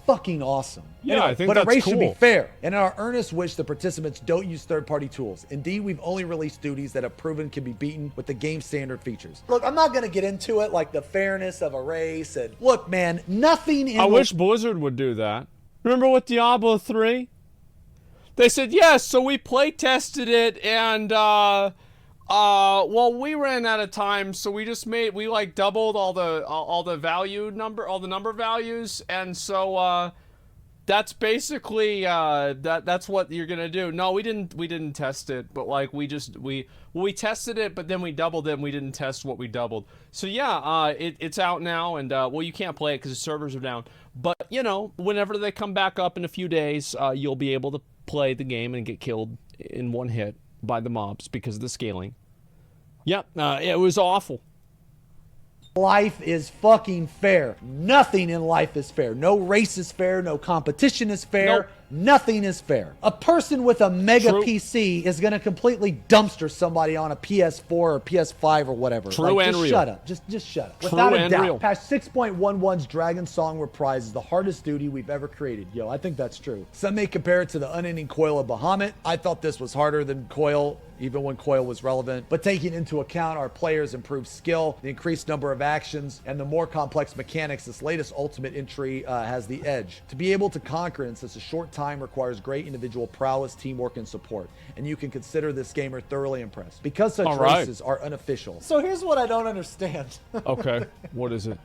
fucking awesome. Yeah, I think but that's a race should be cool. fair. And in our earnest wish, the participants don't use third-party tools. Indeed, we've only released duties that have proven can be beaten with the game standard features. Look, I'm not going to get into it, like the fairness of a race. And look, man, nothing in I wish Blizzard would do that. Remember with Diablo 3? They said, yes, so we play tested it, and, well, we ran out of time, so we like doubled all the number values, and so, that's basically, that's what you're gonna do. No, we didn't test it, but like, we tested it, but then we doubled it, and we didn't test what we doubled. So yeah, it's out now, and, well, you can't play it because the servers are down, but, you know, whenever they come back up in a few days, you'll be able to play the game and get killed in one hit by the mobs because of the scaling. Yep, it was awful. life is fucking fair. Nothing in life is fair. No race is fair. No competition is fair. Nope. Nothing is fair. A person with a mega True. PC is going to completely dumpster somebody on a PS4 or PS5 or whatever. True like, and just real. shut up. Just shut up. True Without a and doubt, real. Patch 6.11's Dragon Song Reprise is the hardest duty we've ever created. Yo, I think that's true. Some may compare it to the unending coil of Bahamut. I thought this was harder than Coil, even when Coil was relevant. But taking into account our players' improved skill, the increased number of actions, and the more complex mechanics, this latest Ultimate entry has the edge. To be able to conquer in such a short time requires great individual prowess, teamwork, and support. And you can consider this gamer thoroughly impressed. Because such All right. races are unofficial. So here's what I don't understand. Okay, what is it?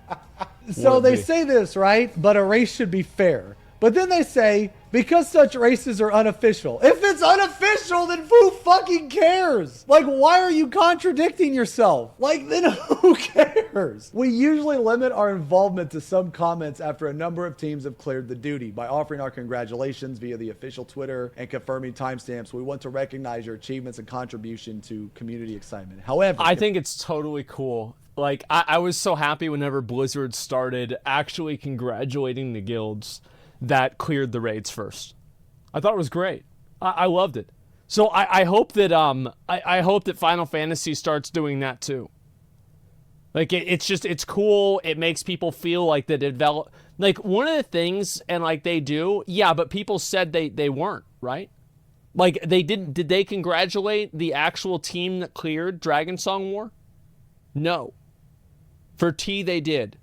So Would it they be? say this, right? But a race should be fair. But then they say, because such races are unofficial. If it's unofficial, then who fucking cares? Like, why are you contradicting yourself? Like, then who cares? We usually limit our involvement to some comments after a number of teams have cleared the duty. By offering our congratulations via the official Twitter and confirming timestamps, we want to recognize your achievements and contribution to community excitement. However, I think it's totally cool. Like, I was so happy whenever Blizzard started actually congratulating the guilds that cleared the raids first. I thought it was great. I loved it. So I hope that I hope that Final Fantasy starts doing that too. Like it's cool. It makes people feel like they develop. Like one of the things, and like they do, yeah. But people said they weren't, right. Like they didn't. Did they congratulate the actual team that cleared Dragon Song War? No. For T they did.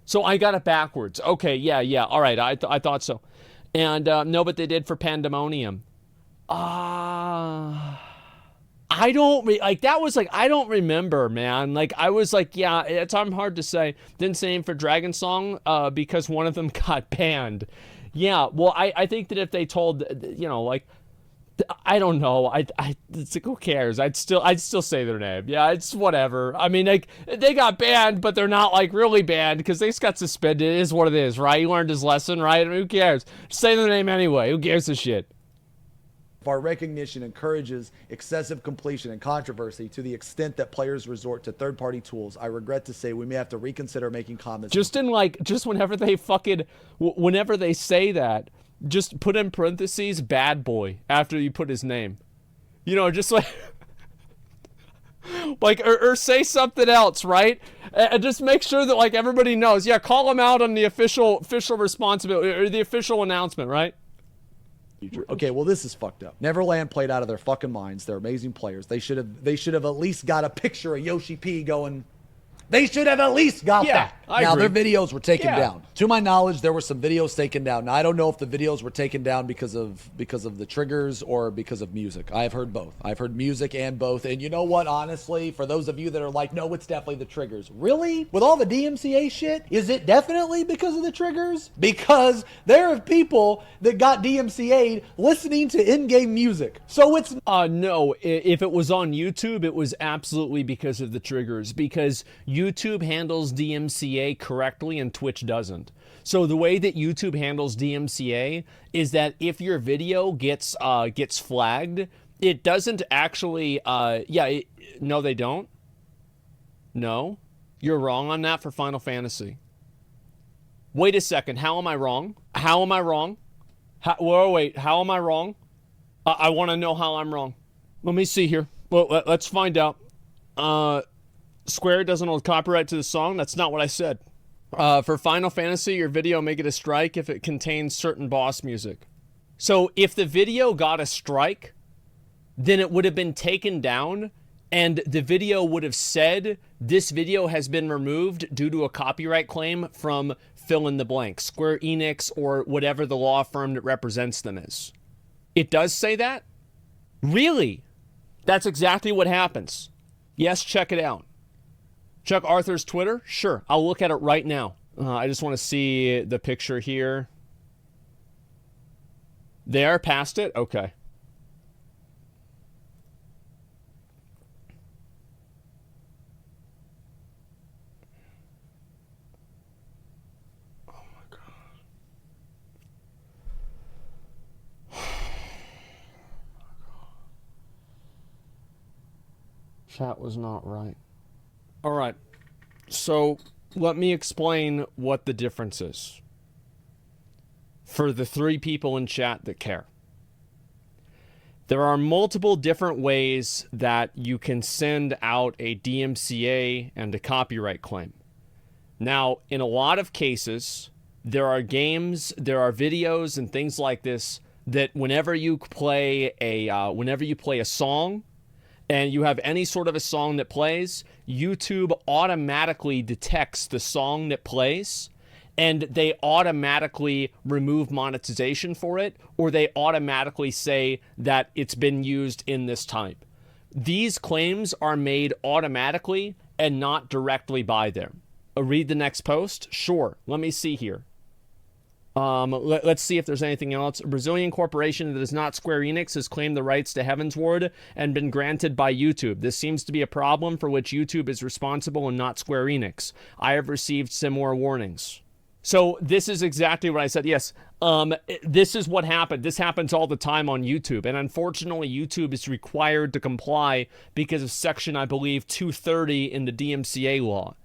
So I got it backwards. Okay, yeah, all right, I thought so. And no, but they did for Pandemonium. I don't, like, that was like, I don't remember, man. Like, I was like, yeah, it's hard to say. Didn't say him for Dragon Song because one of them got banned. Yeah, well, I think that if they told, you know, like, I don't know. It's like, who cares? I'd still say their name. Yeah, it's whatever. I mean, like they got banned, but they're not like really banned because they just got suspended. It is what it is, right? He learned his lesson, right? I mean, who cares? Say their name anyway. Who gives a shit? If our recognition encourages excessive completion and controversy to the extent that players resort to third-party tools, I regret to say we may have to reconsider making comments. Just whenever they say that, just put in parentheses bad boy after you put his name. You know, just like or say something else, right? And just make sure that like everybody knows. Yeah, call him out on the official responsibility or the official announcement, right? Okay, well, this is fucked up. Neverland played out of their fucking minds. They're amazing players. They should have at least got a picture of Yoshi P going. They should have at least got that. I now, agree. their videos were taken Yeah. down. To my knowledge, there were some videos taken down. Now, I don't know if the videos were taken down because of the triggers or because of music. I have heard both. I've heard music and both. And you know what? Honestly, for those of you that are like, no, it's definitely the triggers. Really? With all the DMCA shit, is it definitely because of the triggers? Because there are people that got DMCA'd listening to in-game music. So it's No, if it was on YouTube, it was absolutely because of the triggers, because YouTube handles DMCA correctly and Twitch doesn't. So the way that YouTube handles DMCA is that if your video gets flagged, it doesn't actually no, they don't. No, you're wrong on that for Final Fantasy. Wait a second, how am I wrong? How am I wrong? Wait, how am I wrong? I want to know how I'm wrong. Let me see here. Well, let's find out. Square doesn't hold copyright to the song. That's not what I said. For Final Fantasy, your video may get a strike if it contains certain boss music. So if the video got a strike, then it would have been taken down, and the video would have said, this video has been removed due to a copyright claim from fill in the blank, Square Enix or whatever the law firm that represents them is. It does say that? Really? That's exactly what happens. Yes, check it out. Check Arthur's Twitter? Sure, I'll look at it right now. I just want to see the picture here. They are past it? Okay. Oh my God. Chat was not right. All right. So let me explain what the difference is for the 3 people in chat that care. There are multiple different ways that you can send out a DMCA and a copyright claim. Now, in a lot of cases, there are games, there are videos and things like this that whenever you play a song and you have any sort of a song that plays, YouTube automatically detects the song that plays, and they automatically remove monetization for it, or they automatically say that it's been used in this type. These claims are made automatically and not directly by them. Read the next post? Sure. Let me see here. Let's see if there's anything else. A Brazilian corporation that is not Square Enix has claimed the rights to Heavensward and been granted by YouTube. This seems to be a problem for which YouTube is responsible and not Square Enix. I have received similar warnings. So this is exactly what I said. Yes, this is what happened. This happens all the time on YouTube. And unfortunately, YouTube is required to comply because of section, I believe, 230 in the DMCA law.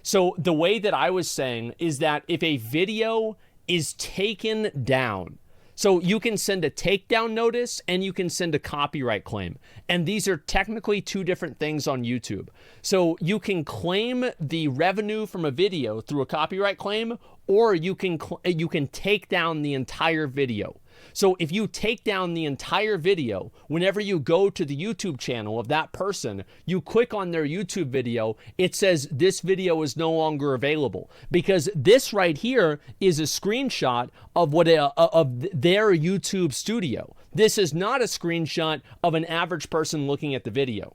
So the way that I was saying is that if a video is taken down, so you can send a takedown notice and you can send a copyright claim. And these are technically 2 different things on YouTube. So you can claim the revenue from a video through a copyright claim, or you can take down the entire video. So if you take down the entire video, whenever you go to the YouTube channel of that person, you click on their YouTube video, it says this video is no longer available, because this right here is a screenshot of of their YouTube studio. This is not a screenshot of an average person looking at the video.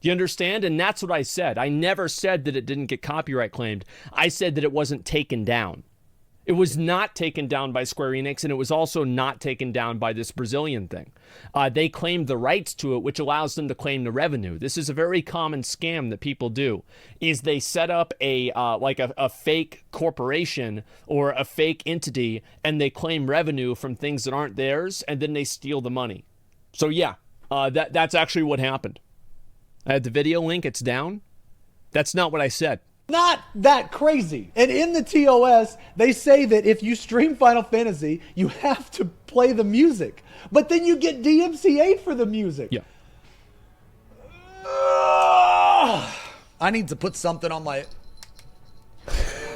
Do you understand? And that's what I said. I never said that it didn't get copyright claimed. I said that it wasn't taken down. It was not taken down by Square Enix, and it was also not taken down by this Brazilian thing. They claimed the rights to it, which allows them to claim the revenue. This is a very common scam that people do, is they set up a fake corporation or a fake entity, and they claim revenue from things that aren't theirs, and then they steal the money. So yeah, that's actually what happened. I had the video link, it's down. That's not what I said. Not that crazy. And in the TOS, they say that if you stream Final Fantasy, you have to play the music. But then you get DMCA for the music. Yeah. I need to put something on my...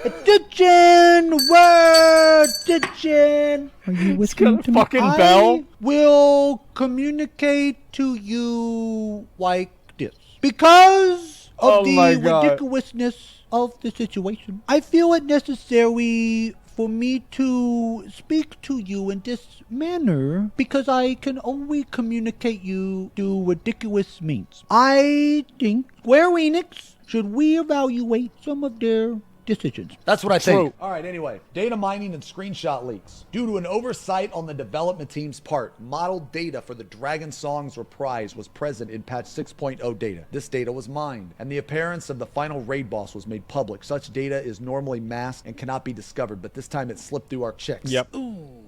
Addiction! Word! Addiction! Are you listening to me? Fucking bell. I will communicate to you like this. Because of the ridiculousness of the situation, I feel it necessary for me to speak to you in this manner because I can only communicate you through ridiculous means. I think Square Enix should reevaluate some of their decisions. That's what I think. All right, anyway, data mining and screenshot leaks. Due to an oversight on the development team's part, modeled data for the Dragon Songs Reprise was present in patch 6.0 data. This data was mined, and the appearance of the final raid boss was made public. Such data is normally masked and cannot be discovered, but this time it slipped through our checks. Yep. Ooh.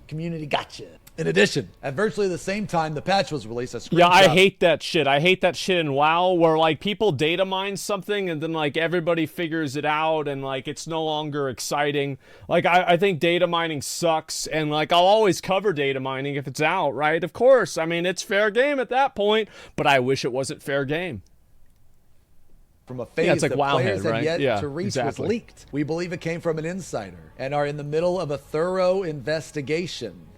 Community gotcha. In addition, at virtually the same time the patch was released, a screenshot... Yeah, I hate that shit. I hate that shit in WoW where, like, people data mine something and then, like, everybody figures it out and, like, it's no longer exciting. Like, I think data mining sucks, and, like, I'll always cover data mining if it's out, right? Of course. I mean, it's fair game at that point, but I wish it wasn't fair game. from a phase like that Wowhead, players had right? yet Yeah, to reach was exactly. leaked. We believe it came from an insider and are in the middle of a thorough investigation.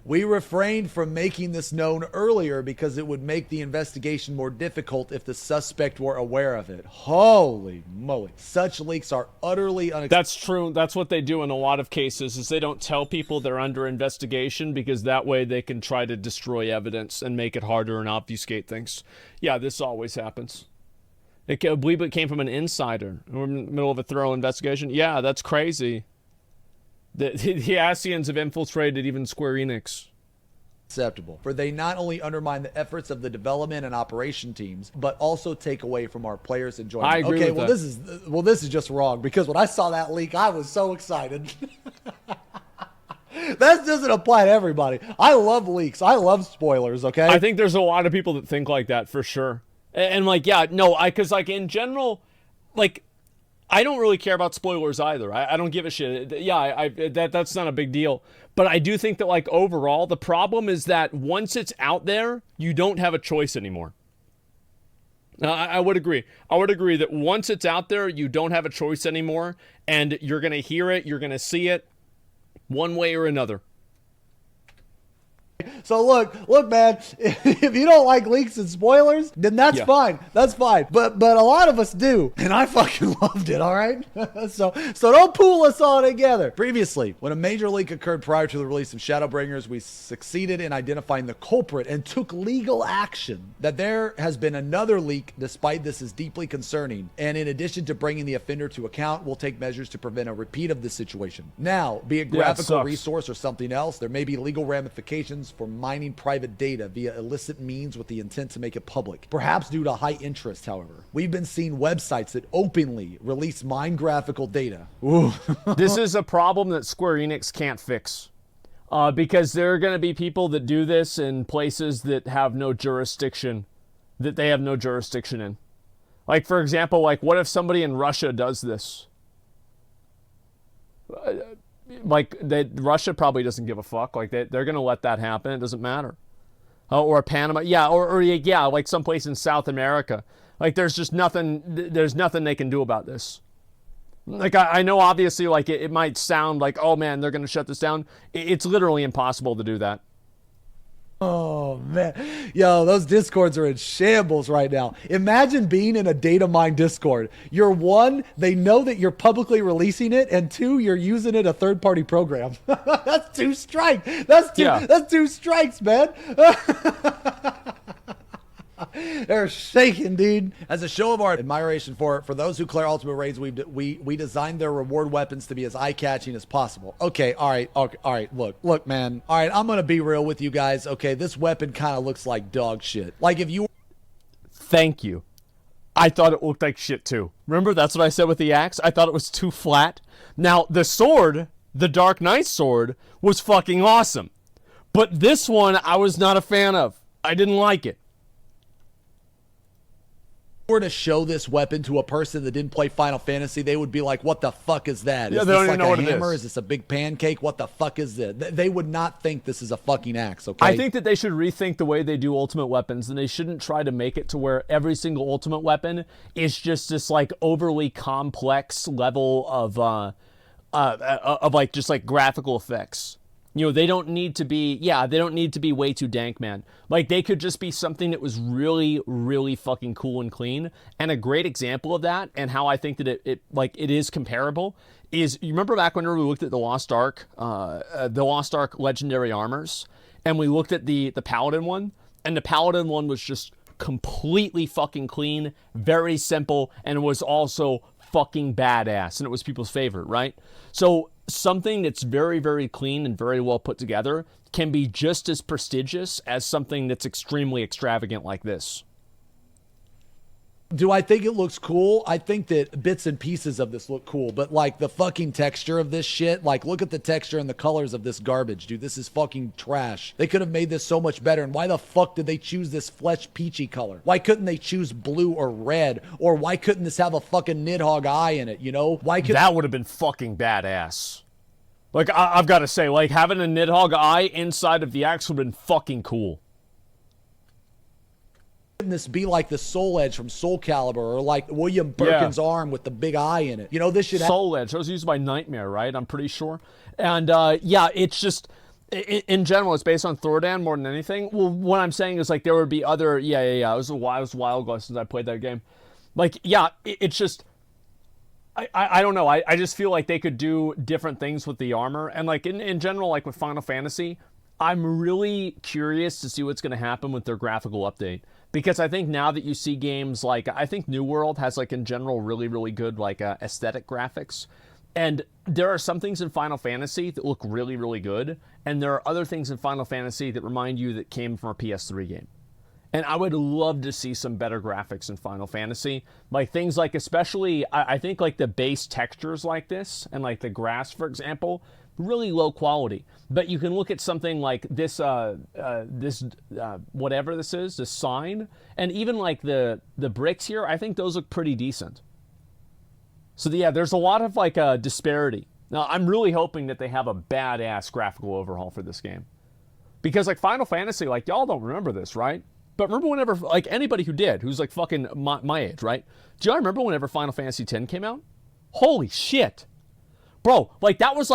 We refrained from making this known earlier because it would make the investigation more difficult if the suspect were aware of it. Holy moly. Such leaks are utterly unacceptable. That's true. That's what they do in a lot of cases, is they don't tell people they're under investigation because that way they can try to destroy evidence and make it harder and obfuscate things. Yeah, this always happens. I believe it came from an insider. We're in the middle of a thorough investigation. Yeah, that's crazy. The Asians have infiltrated even Square Enix. For they not only undermine the efforts of the development and operation teams, but also take away from our players' enjoyment. I agree okay, with that. This is just wrong, because when I saw that leak, I was so excited. That doesn't apply to everybody. I love leaks. I love spoilers, okay? I think there's a lot of people that think like that for sure. And like, yeah, no, because like in general, like, I don't really care about spoilers either. I don't give a shit. Yeah, that's not a big deal. But I do think that, like, overall, the problem is that once it's out there, you don't have a choice anymore. I would agree. I would agree that once it's out there, you don't have a choice anymore, and you're going to hear it, you're going to see it, one way or another. So look, man, if you don't like leaks and spoilers, then that's fine. That's fine. But a lot of us do, and I fucking loved it, all right? So don't pool us all together. Previously, when a major leak occurred prior to the release of Shadowbringers, we succeeded in identifying the culprit and took legal action. That there has been another leak, despite this, is deeply concerning, and in addition to bringing the offender to account, we'll take measures to prevent a repeat of this situation. Now, be it graphical resource or something else, there may be legal ramifications for mining private data via illicit means with the intent to make it public, perhaps due to high interest. However, we've been seeing websites that openly release mine graphical data. Ooh. This is a problem that Square Enix can't fix, because there are going to be people that do this in places that have no jurisdiction, that they have no jurisdiction in. Like, for example, like, what if somebody in Russia does this? Like, Russia probably doesn't give a fuck. Like, they're going to let that happen. It doesn't matter. Or Panama. Yeah, or yeah, like someplace in South America. Like, there's just nothing, there's nothing they can do about this. Like, I know obviously, like, it might sound like, oh man, they're going to shut this down. It's literally impossible to do that. Oh, man. Yo, those Discords are in shambles right now. Imagine being in a data mine Discord. You're one, they know that you're publicly releasing it, and two, you're using it a third-party program. That's two strikes. That's two strikes, man. They're shaking, dude. As a show of our admiration for those who clear ultimate raids, we designed their reward weapons to be as eye-catching as possible. Okay, all right. Look, man. All right, I'm gonna be real with you guys. Okay, this weapon kind of looks like dog shit. Like, if you. Thank you. I thought it looked like shit too. Remember, that's what I said with the axe. I thought it was too flat. Now the sword, the Dark Knight sword, was fucking awesome, but this one I was not a fan of. I didn't like it. Were to show this weapon to a person that didn't play Final Fantasy, they would be like, what the fuck is that? Yeah, Is they this don't even like know a what it hammer? is. Is this a big pancake? What the fuck is this? They would not think this is a fucking axe, okay? I think that they should rethink the way they do ultimate weapons, and they shouldn't try to make it to where every single ultimate weapon is just this like overly complex level of like just like graphical effects. You know, they don't need to be, they don't need to be way too dank, man. Like, they could just be something that was really, really fucking cool and clean. And a great example of that, and how I think that it is comparable, is, you remember back when we looked at the Lost Ark legendary armors, and we looked at the Paladin one, and the Paladin one was just completely fucking clean, very simple, and was also fucking badass, and it was people's favorite, right? So something that's very, very clean and very well put together can be just as prestigious as something that's extremely extravagant like this. Do I think it looks cool? I think that bits and pieces of this look cool, but like the fucking texture of this shit, like look at the texture and the colors of this garbage, dude. This is fucking trash. They could have made this so much better. And why the fuck did they choose this flesh peachy color? Why couldn't they choose blue or red? Or why couldn't this have a fucking Nidhogg eye in it, you know? Why could that would have been fucking badass. Like, I've got to say, like, having a Nidhogg eye inside of the axe would have been fucking cool. this be like the Soul Edge from Soul Calibur, or like William Birkin's arm with the big eye in it. You know, this should Soul Edge. That was used by Nightmare, right? I'm pretty sure. And yeah, it's just in general, it's based on Thordan more than anything. Well, what I'm saying is like there would be other. Yeah. It was a while ago since I played that game. Like, yeah, it's just. I don't know. I just feel like they could do different things with the armor, and like in general, like with Final Fantasy, I'm really curious to see what's going to happen with their graphical update. Because I think now that you see games like, I think New World has like in general really, really good like aesthetic graphics. And there are some things in Final Fantasy that look really, really good. And there are other things in Final Fantasy that remind you that came from a PS3 game. And I would love to see some better graphics in Final Fantasy. Like things like, especially, I think like the base textures like this, and like the grass, for example, really low quality. But you can look at something like this, whatever this is, this sign, and even like the bricks here, I think those look pretty decent. So yeah, there's a lot of like disparity. Now, I'm really hoping that they have a badass graphical overhaul for this game. Because like Final Fantasy, like y'all don't remember this, right? But remember whenever, like anybody who did, who's like fucking my age, right? Do y'all remember whenever Final Fantasy X came out? Holy shit. Bro, like that was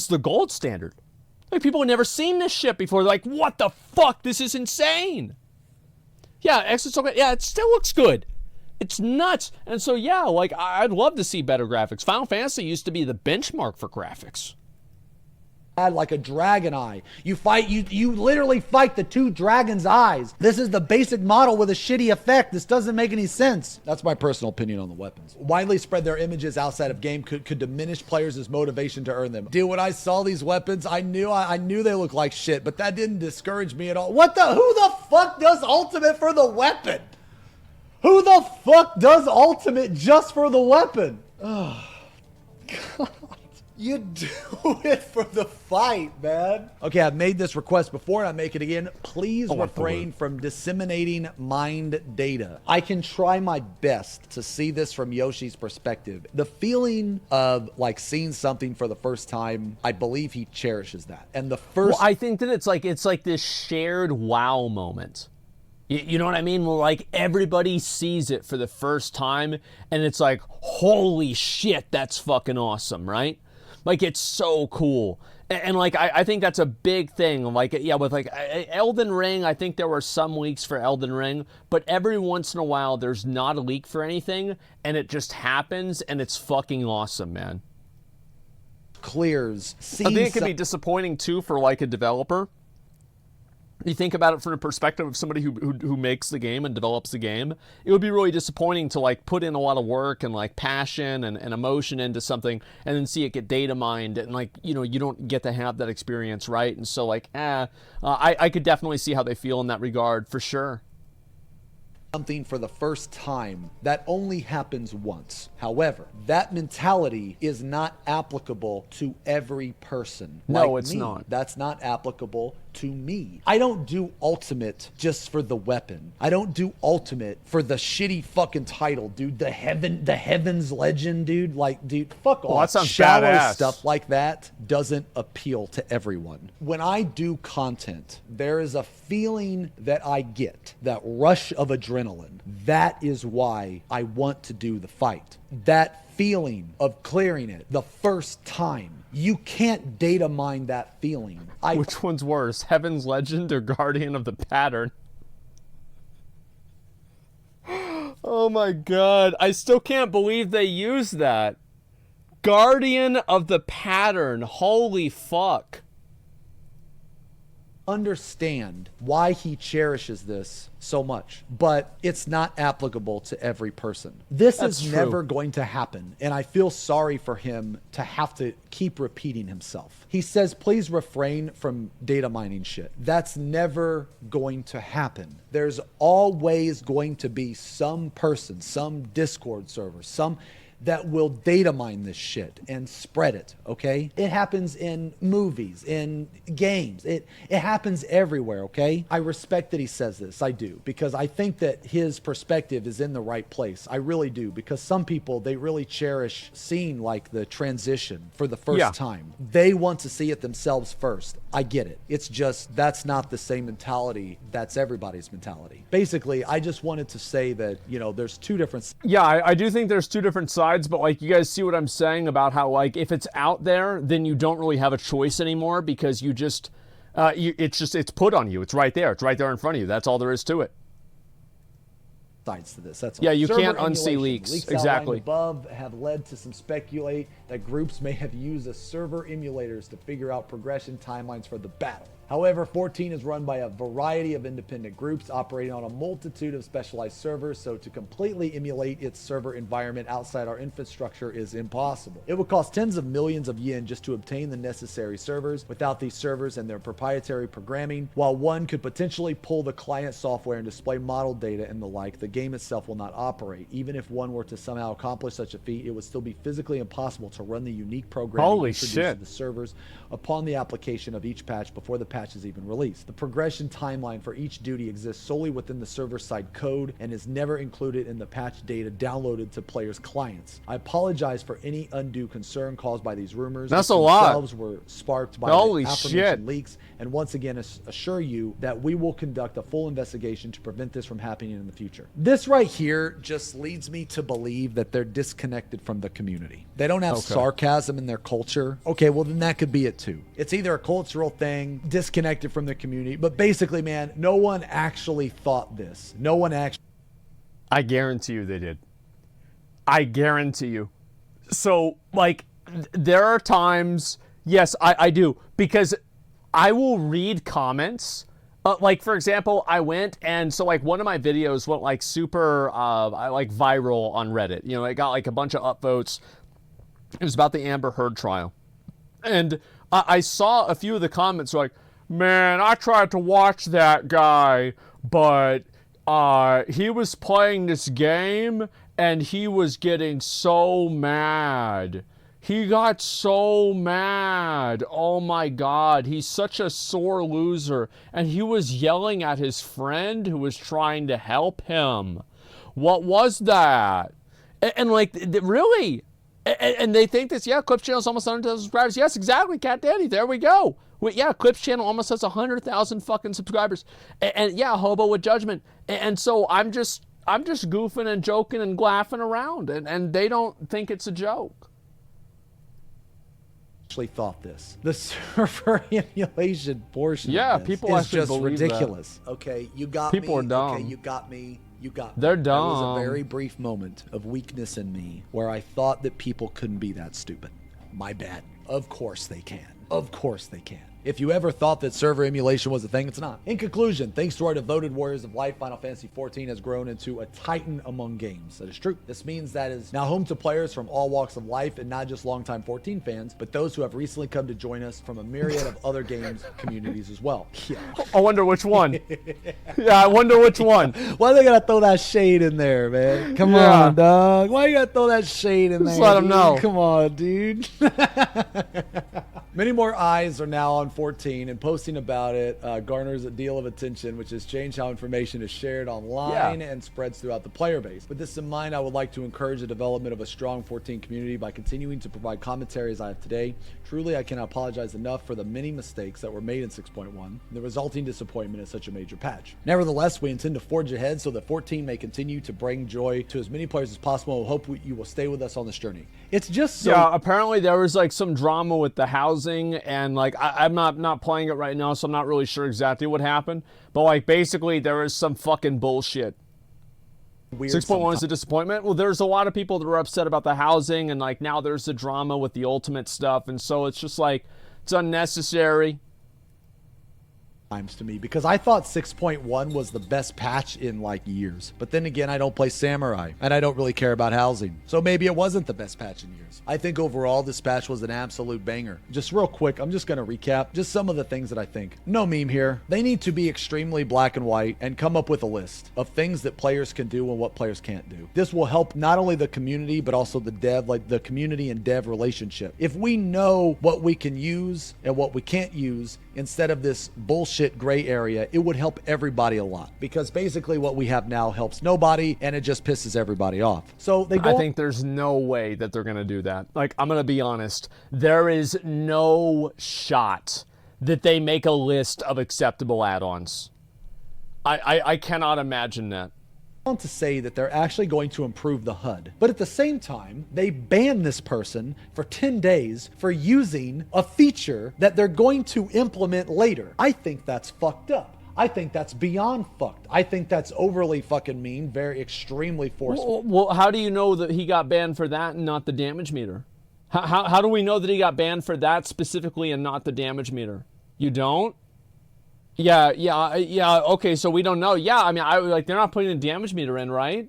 the gold standard. Like people had never seen this shit before. They're like, what the fuck? This is insane. Yeah, yeah, it still looks good. It's nuts. And so yeah, like I'd love to see better graphics. Final Fantasy used to be the benchmark for graphics. Like a dragon eye. You literally fight the two dragon's eyes. This is the basic model with a shitty effect. This doesn't make any sense. That's my personal opinion on the weapons. Widely spread their images outside of game could diminish players' motivation to earn them. Dude, when I saw these weapons, I knew they looked like shit, but that didn't discourage me at all. Who the fuck does ultimate for the weapon? Who the fuck does ultimate just for the weapon? Oh, God. You do it for the fight, man. Okay, I've made this request before and I make it again. Please refrain from disseminating mind data. I can try my best to see this from Yoshi's perspective. The feeling of like seeing something for the first time, I believe he cherishes that. And the first... Well, I think that it's like this shared wow moment. You know what I mean? Well, like everybody sees it for the first time and it's like, holy shit, that's fucking awesome, right? Like, it's so cool. And like, I think that's a big thing. Like, yeah, with like Elden Ring, I think there were some leaks for Elden Ring, but every once in a while, there's not a leak for anything, and it just happens, and it's fucking awesome, man. Clears. I think it can be disappointing, too, for like a developer. You think about it from the perspective of somebody who makes the game and develops the game, it would be really disappointing to like put in a lot of work and like passion and emotion into something and then see it get data mined and like, you know, you don't get to have that experience, right? And so like, I could definitely see how they feel in that regard for sure. Something for the first time, that only happens once. However, that mentality is not applicable to every person. No, it's not. That's not applicable to me. I don't do ultimate just for the weapon. I don't do ultimate for the shitty fucking title, dude. The heavens legend, dude. Like, dude, fuck off. That sounds shallow badass. Stuff like that doesn't appeal to everyone. When I do content, there is a feeling that I get, that rush of adrenaline. That is why I want to do the fight. That feeling of clearing it the first time. You can't data mine that feeling. Which one's worse, Heaven's Legend or Guardian of the Pattern? Oh my god, I still can't believe they used that. Guardian of the Pattern, holy fuck. Understand why he cherishes this so much, but it's not applicable to every person. This is never going to happen, and I feel sorry for him to have to keep repeating himself. He says, please refrain from data mining shit. That's never going to happen. There's always going to be some person, some Discord server, some that will data mine this shit and spread it, okay? It happens in movies, in games. It happens everywhere, okay? I respect that he says this, I do, because I think that his perspective is in the right place. I really do, because some people, they really cherish seeing like the transition for the first time. They want to see it themselves first. I get it. It's just that's not the same mentality. That's everybody's mentality. Basically, I just wanted to say that, you know, there's two different. Yeah, I do think there's two different sides, but like you guys see what I'm saying about how like if it's out there, then you don't really have a choice anymore because you just, it's put on you. It's right there. It's right there in front of you. That's all there is to it. Sides to this. That's all. Yeah, you Server can't unsee emulation. leaks. Outlined Exactly. above have led to some speculate that groups may have used the server emulators to figure out progression timelines for the battle. However, 14 is run by a variety of independent groups operating on a multitude of specialized servers, so to completely emulate its server environment outside our infrastructure is impossible. It would cost tens of millions of yen just to obtain the necessary servers. Without these servers and their proprietary programming, while one could potentially pull the client software and display model data and the like, the game itself will not operate. Even if one were to somehow accomplish such a feat, it would still be physically impossible to run the unique programming Holy introduced shit. to the servers upon the application of each patch before the patch is even released. The progression timeline for each duty exists solely within the server-side code and is never included in the patch data downloaded to players' clients. I apologize for any undue concern caused by these rumors. That's which a lot. themselves were sparked by Holy the aforementioned shit. leaks, and once again assure you that we will conduct a full investigation to prevent this from happening in the future. This right here just leads me to believe that they're disconnected from the community. They don't have sarcasm in their culture. Okay, well then that could be it too. It's either a cultural thing, disconnected from the community, but basically, man, no one actually thought this. No one actually. I guarantee you they did. I guarantee you. So, like, there are times, yes, I do, because I will read comments. Like, for example, I went and so, like, one of my videos went, like, super, like, viral on Reddit. You know, it got, like, a bunch of upvotes. It was about the Amber Heard trial. And I saw a few of the comments like, man, I tried to watch that guy, but he was playing this game and he was getting so mad. He got so mad. Oh my God, he's such a sore loser. And he was yelling at his friend who was trying to help him. What was that? And like, really? And they think this, yeah, Clips channel's almost 100,000 subscribers. Yes, exactly, CatDany, there we go. Yeah, Clips channel almost has 100,000 fucking subscribers. And yeah, Hobo with Judgment. And so I'm just goofing and joking and laughing around, and they don't think it's a joke. Actually thought this. The server emulation portion Yeah, of this people is actually just believe ridiculous. Okay, you got People me. are dumb. Okay, you got me. You got me. They're There was dumb. a very brief moment of weakness in me where I thought that people couldn't be that stupid. My bad. Of course they can. Of course they can. If you ever thought that server emulation was a thing, it's not. In conclusion, thanks to our devoted warriors of life, Final Fantasy XIV has grown into a titan among games. That is true. This means that it is now home to players from all walks of life, and not just longtime 14 fans, but those who have recently come to join us from a myriad of other games communities as well. Yeah. I wonder which one. Yeah, I wonder which one. Why they gotta throw that shade in there, man? Come Yeah. on, dog. Why you gotta throw that shade in there? Just let 'em dude? know. Come on, dude. Many more eyes are now on 14, and posting about it garners a deal of attention, which has changed how information is shared online and spreads throughout the player base. With this in mind, I would like to encourage the development of a strong 14 community by continuing to provide commentary as I have today. Truly, I cannot apologize enough for the many mistakes that were made in 6.1 and the resulting disappointment in such a major patch. Nevertheless, we intend to forge ahead so that 14 may continue to bring joy to as many players as possible. We hope you will stay with us on this journey. It's just so... Yeah, apparently there was like some drama with the housing, and like I'm not playing it right now, so I'm not really sure exactly what happened. But like basically there was some fucking bullshit. weird 6.1 is a disappointment. Well, there's a lot of people that were upset about the housing, and like now there's the drama with the ultimate stuff, and so it's just like it's unnecessary. to me, because I thought 6.1 was the best patch in like years. But then again, I don't play Samurai and I don't really care about housing. So maybe it wasn't the best patch in years. I think overall this patch was an absolute banger. Just real quick, I'm just going to recap just some of the things that I think. No meme here. They need to be extremely black and white and come up with a list of things that players can do and what players can't do. This will help not only the community, but also the dev, like the community and dev relationship. If we know what we can use and what we can't use, instead of this bullshit gray area, it would help everybody a lot, because basically what we have now helps nobody and it just pisses everybody off. So they go I think there's no way that they're going to do that. Like, I'm going to be honest. There is no shot that they make a list of acceptable add-ons. I cannot imagine that. On to say that they're actually going to improve the HUD. But at the same time, they ban this person for 10 days for using a feature that they're going to implement later. I think that's fucked up. I think that's beyond fucked. I think that's overly fucking mean, very extremely forceful. Well, how do you know that he got banned for that and not the damage meter? How do we know that he got banned for that specifically and not the damage meter? You don't? Yeah, okay, so we don't know. Yeah, I mean, like, they're not putting the damage meter in, right?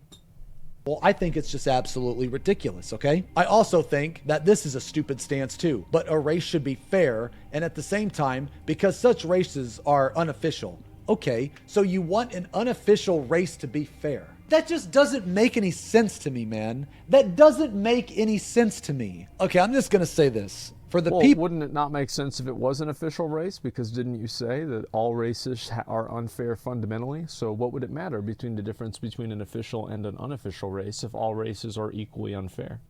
Well, I think it's just absolutely ridiculous, okay? I also think that this is a stupid stance too, but a race should be fair, and at the same time, because such races are unofficial. Okay, so you want an unofficial race to be fair. That just doesn't make any sense to me, man. That doesn't make any sense to me. Okay, I'm just gonna say this. For the people, wouldn't it not make sense if it was an official race? Because didn't you say that all races are unfair fundamentally? So what would it matter between the difference between an official and an unofficial race if all races are equally unfair?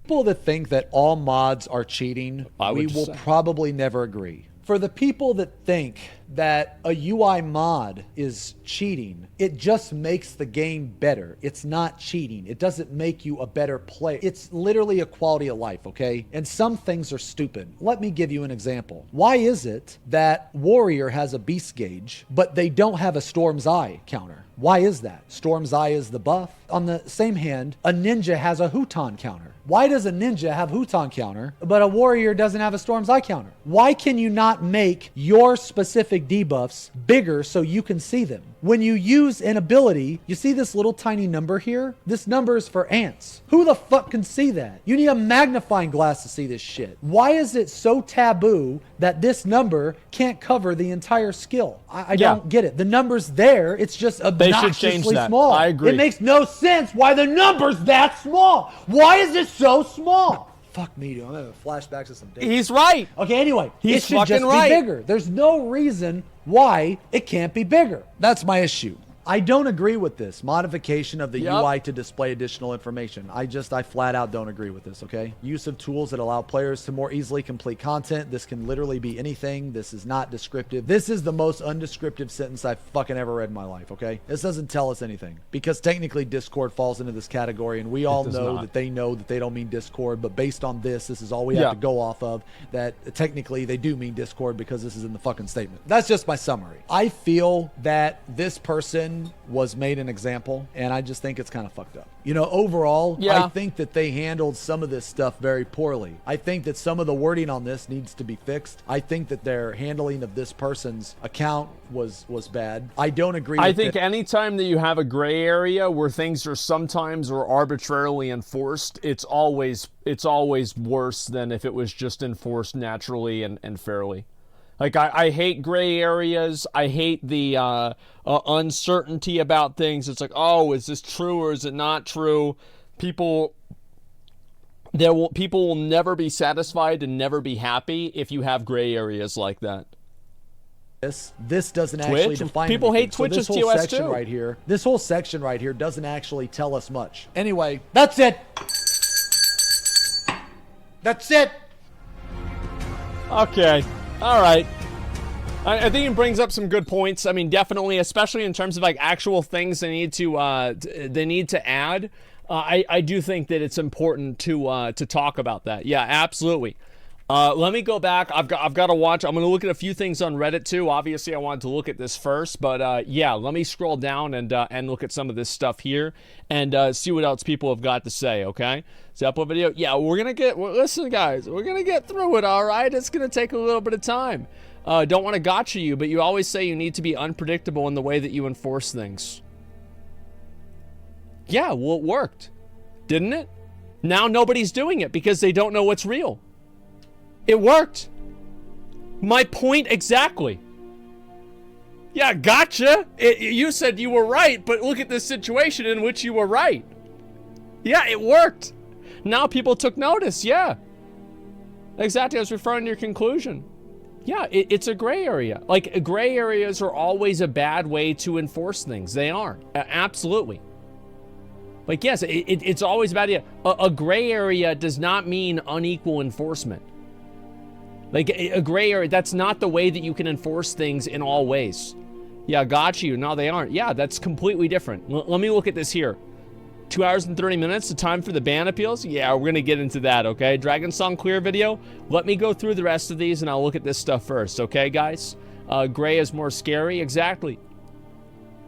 People that think that all mods are cheating, we will probably never agree. For the people that think that a UI mod is cheating, it just makes the game better. It's not cheating. It doesn't make you a better player. It's literally a quality of life, okay? And some things are stupid. Let me give you an example. Why is it that Warrior has a beast gauge, but they don't have a Storm's Eye counter? Why is that? Storm's Eye is the buff. On the same hand, a ninja has a Huton counter. Why does a ninja have Huton counter, but a warrior doesn't have a Storm's Eye counter? Why can you not make your specific debuffs bigger so you can see them? When you use an ability, you see this little tiny number here? This number is for ants. Who the fuck can see that? You need a magnifying glass to see this shit. Why is it so taboo that this number can't cover the entire skill? I don't get it. The number's there. It's just obnoxiously small. I agree. It makes no sense why the number's that small. Why is it so small? Fuck me, dude. I'm having flashbacks to some days. He's right. Okay, anyway, He's it should just right. be bigger. There's no reason why it can't be bigger. That's my issue. I don't agree with this modification of the UI to display additional information. I flat out don't agree with this, okay? Use of tools that allow players to more easily complete content. This can literally be anything. This is not descriptive. This is the most undescriptive sentence I've fucking ever read in my life, okay? This doesn't tell us anything because technically Discord falls into this category and we all know that they don't mean Discord, but based on this is all we have to go off of, that technically they do mean Discord because this is in the fucking statement. That's just my summary. I feel that this person was made an example, and I just think it's kind of fucked up. You know, overall, I think that they handled some of this stuff very poorly. I think that some of the wording on this needs to be fixed. I think that their handling of this person's account was bad. I don't agree I think anytime that you have a gray area where things are sometimes or arbitrarily enforced, it's always worse than if it was just enforced naturally and fairly. Like, I hate gray areas. I hate the uncertainty about things. It's like, oh, is this true or is it not true? People will never be satisfied and never be happy if you have gray areas like that. This doesn't actually define people anything. hate Twitch's so this whole TOS section too. right here, this whole section right here doesn't actually tell us much. Anyway, that's it. That's it. Okay. All right. I think it brings up some good points. I mean, definitely, especially in terms of like actual things they need to add. I do think that it's important to talk about that. Yeah, absolutely. Let me go back. I've got to watch. I'm going to look at a few things on Reddit too. Obviously, I wanted to look at this first, but yeah, let me scroll down and look at some of this stuff here and see what else people have got to say. Okay, is that upload video? Yeah, listen, guys, we're gonna get through it. All right, it's gonna take a little bit of time. Don't want to gotcha you, but you always say you need to be unpredictable in the way that you enforce things. Yeah, well, it worked, didn't it? Now nobody's doing it because they don't know what's real. It worked. My point exactly. Yeah, gotcha. You said you were right, but look at this situation in which you were right. Yeah, it worked. Now people took notice, yeah. Exactly, I was referring to your conclusion. Yeah, it's a gray area. Like, gray areas are always a bad way to enforce things. They are, absolutely. Like, yes, it's always a bad idea. A gray area does not mean unequal enforcement. Like a gray area, that's not the way that you can enforce things in all ways. Yeah, got you. No, they aren't. Yeah, that's completely different. Let me look at this here. 2 hours and 30 minutes, the time for the ban appeals? Yeah, we're gonna get into that, okay? Dragon Song Clear video. Let me go through the rest of these and I'll look at this stuff first, okay, guys? Gray is more scary, exactly.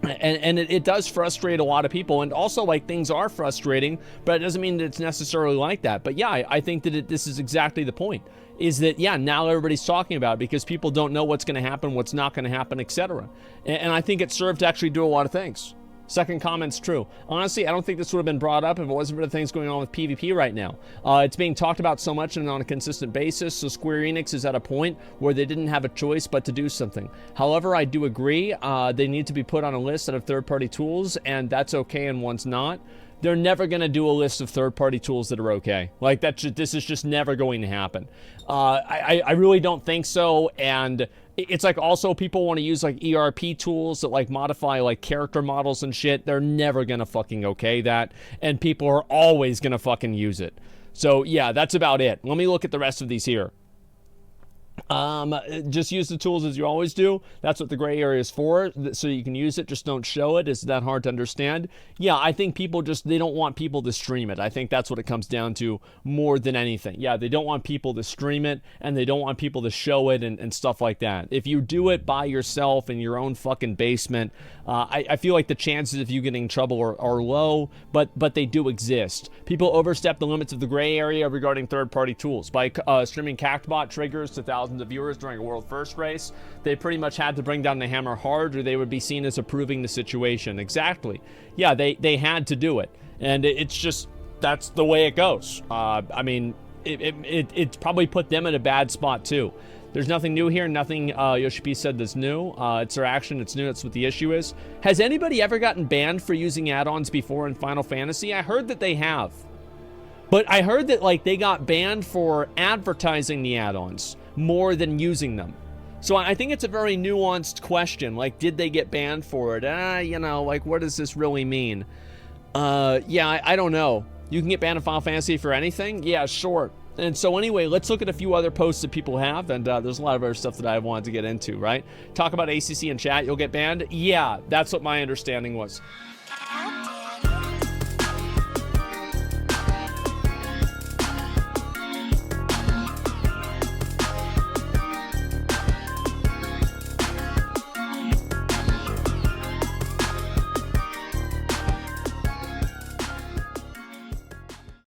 And it does frustrate a lot of people, and also, like, things are frustrating, but it doesn't mean that it's necessarily like that. But yeah, I think that this is exactly the point, is that, yeah, now everybody's talking about it because people don't know what's going to happen, what's not going to happen, etc. And I think it served to actually do a lot of things. Second comment's true. Honestly, I don't think this would have been brought up if it wasn't for the things going on with PvP right now. It's being talked about so much and on a consistent basis, so Square Enix is at a point where they didn't have a choice but to do something. However, I do agree, they need to be put on a list of third-party tools, and that's okay and one's not. They're never going to do a list of third-party tools that are okay. Like, this is just never going to happen. I really don't think so, and it's like also people want to use like ERP tools that like modify like character models and shit. They're never going to fucking okay that, and people are always going to fucking use it. So yeah, that's about it. Let me look at the rest of these here. Just use the tools as you always do. That's what the gray area is for, so you can use it, just don't show it. Is that hard to understand? Yeah, I think people they don't want people to stream it. I think that's what it comes down to more than anything. Yeah, they don't want people to stream it, and they don't want people to show it and stuff like that. If you do it by yourself in your own fucking basement, I feel like the chances of you getting in trouble are low, but they do exist. People overstep the limits of the gray area regarding third-party tools. By streaming CactBot triggers to thousands of viewers during a world first race, they pretty much had to bring down the hammer hard, or they would be seen as approving the situation. Exactly. Yeah, they had to do it, and it's just, that's the way it goes. I mean, it's probably put them in a bad spot too. There's nothing new here, nothing Yoshi P said that's new. It's their action, it's new, that's what the issue is. Has anybody ever gotten banned for using add-ons before in Final Fantasy? I heard that they have. But I heard that like they got banned for advertising the add-ons more than using them. So I think it's a very nuanced question. Like, did they get banned for it? You know, like, what does this really mean? Yeah, I don't know. You can get banned in Final Fantasy for anything? Yeah, sure. And so anyway, let's look at a few other posts that people have, and there's a lot of other stuff that I wanted to get into, right? Talk about ACC in chat, you'll get banned? Yeah, that's what my understanding was.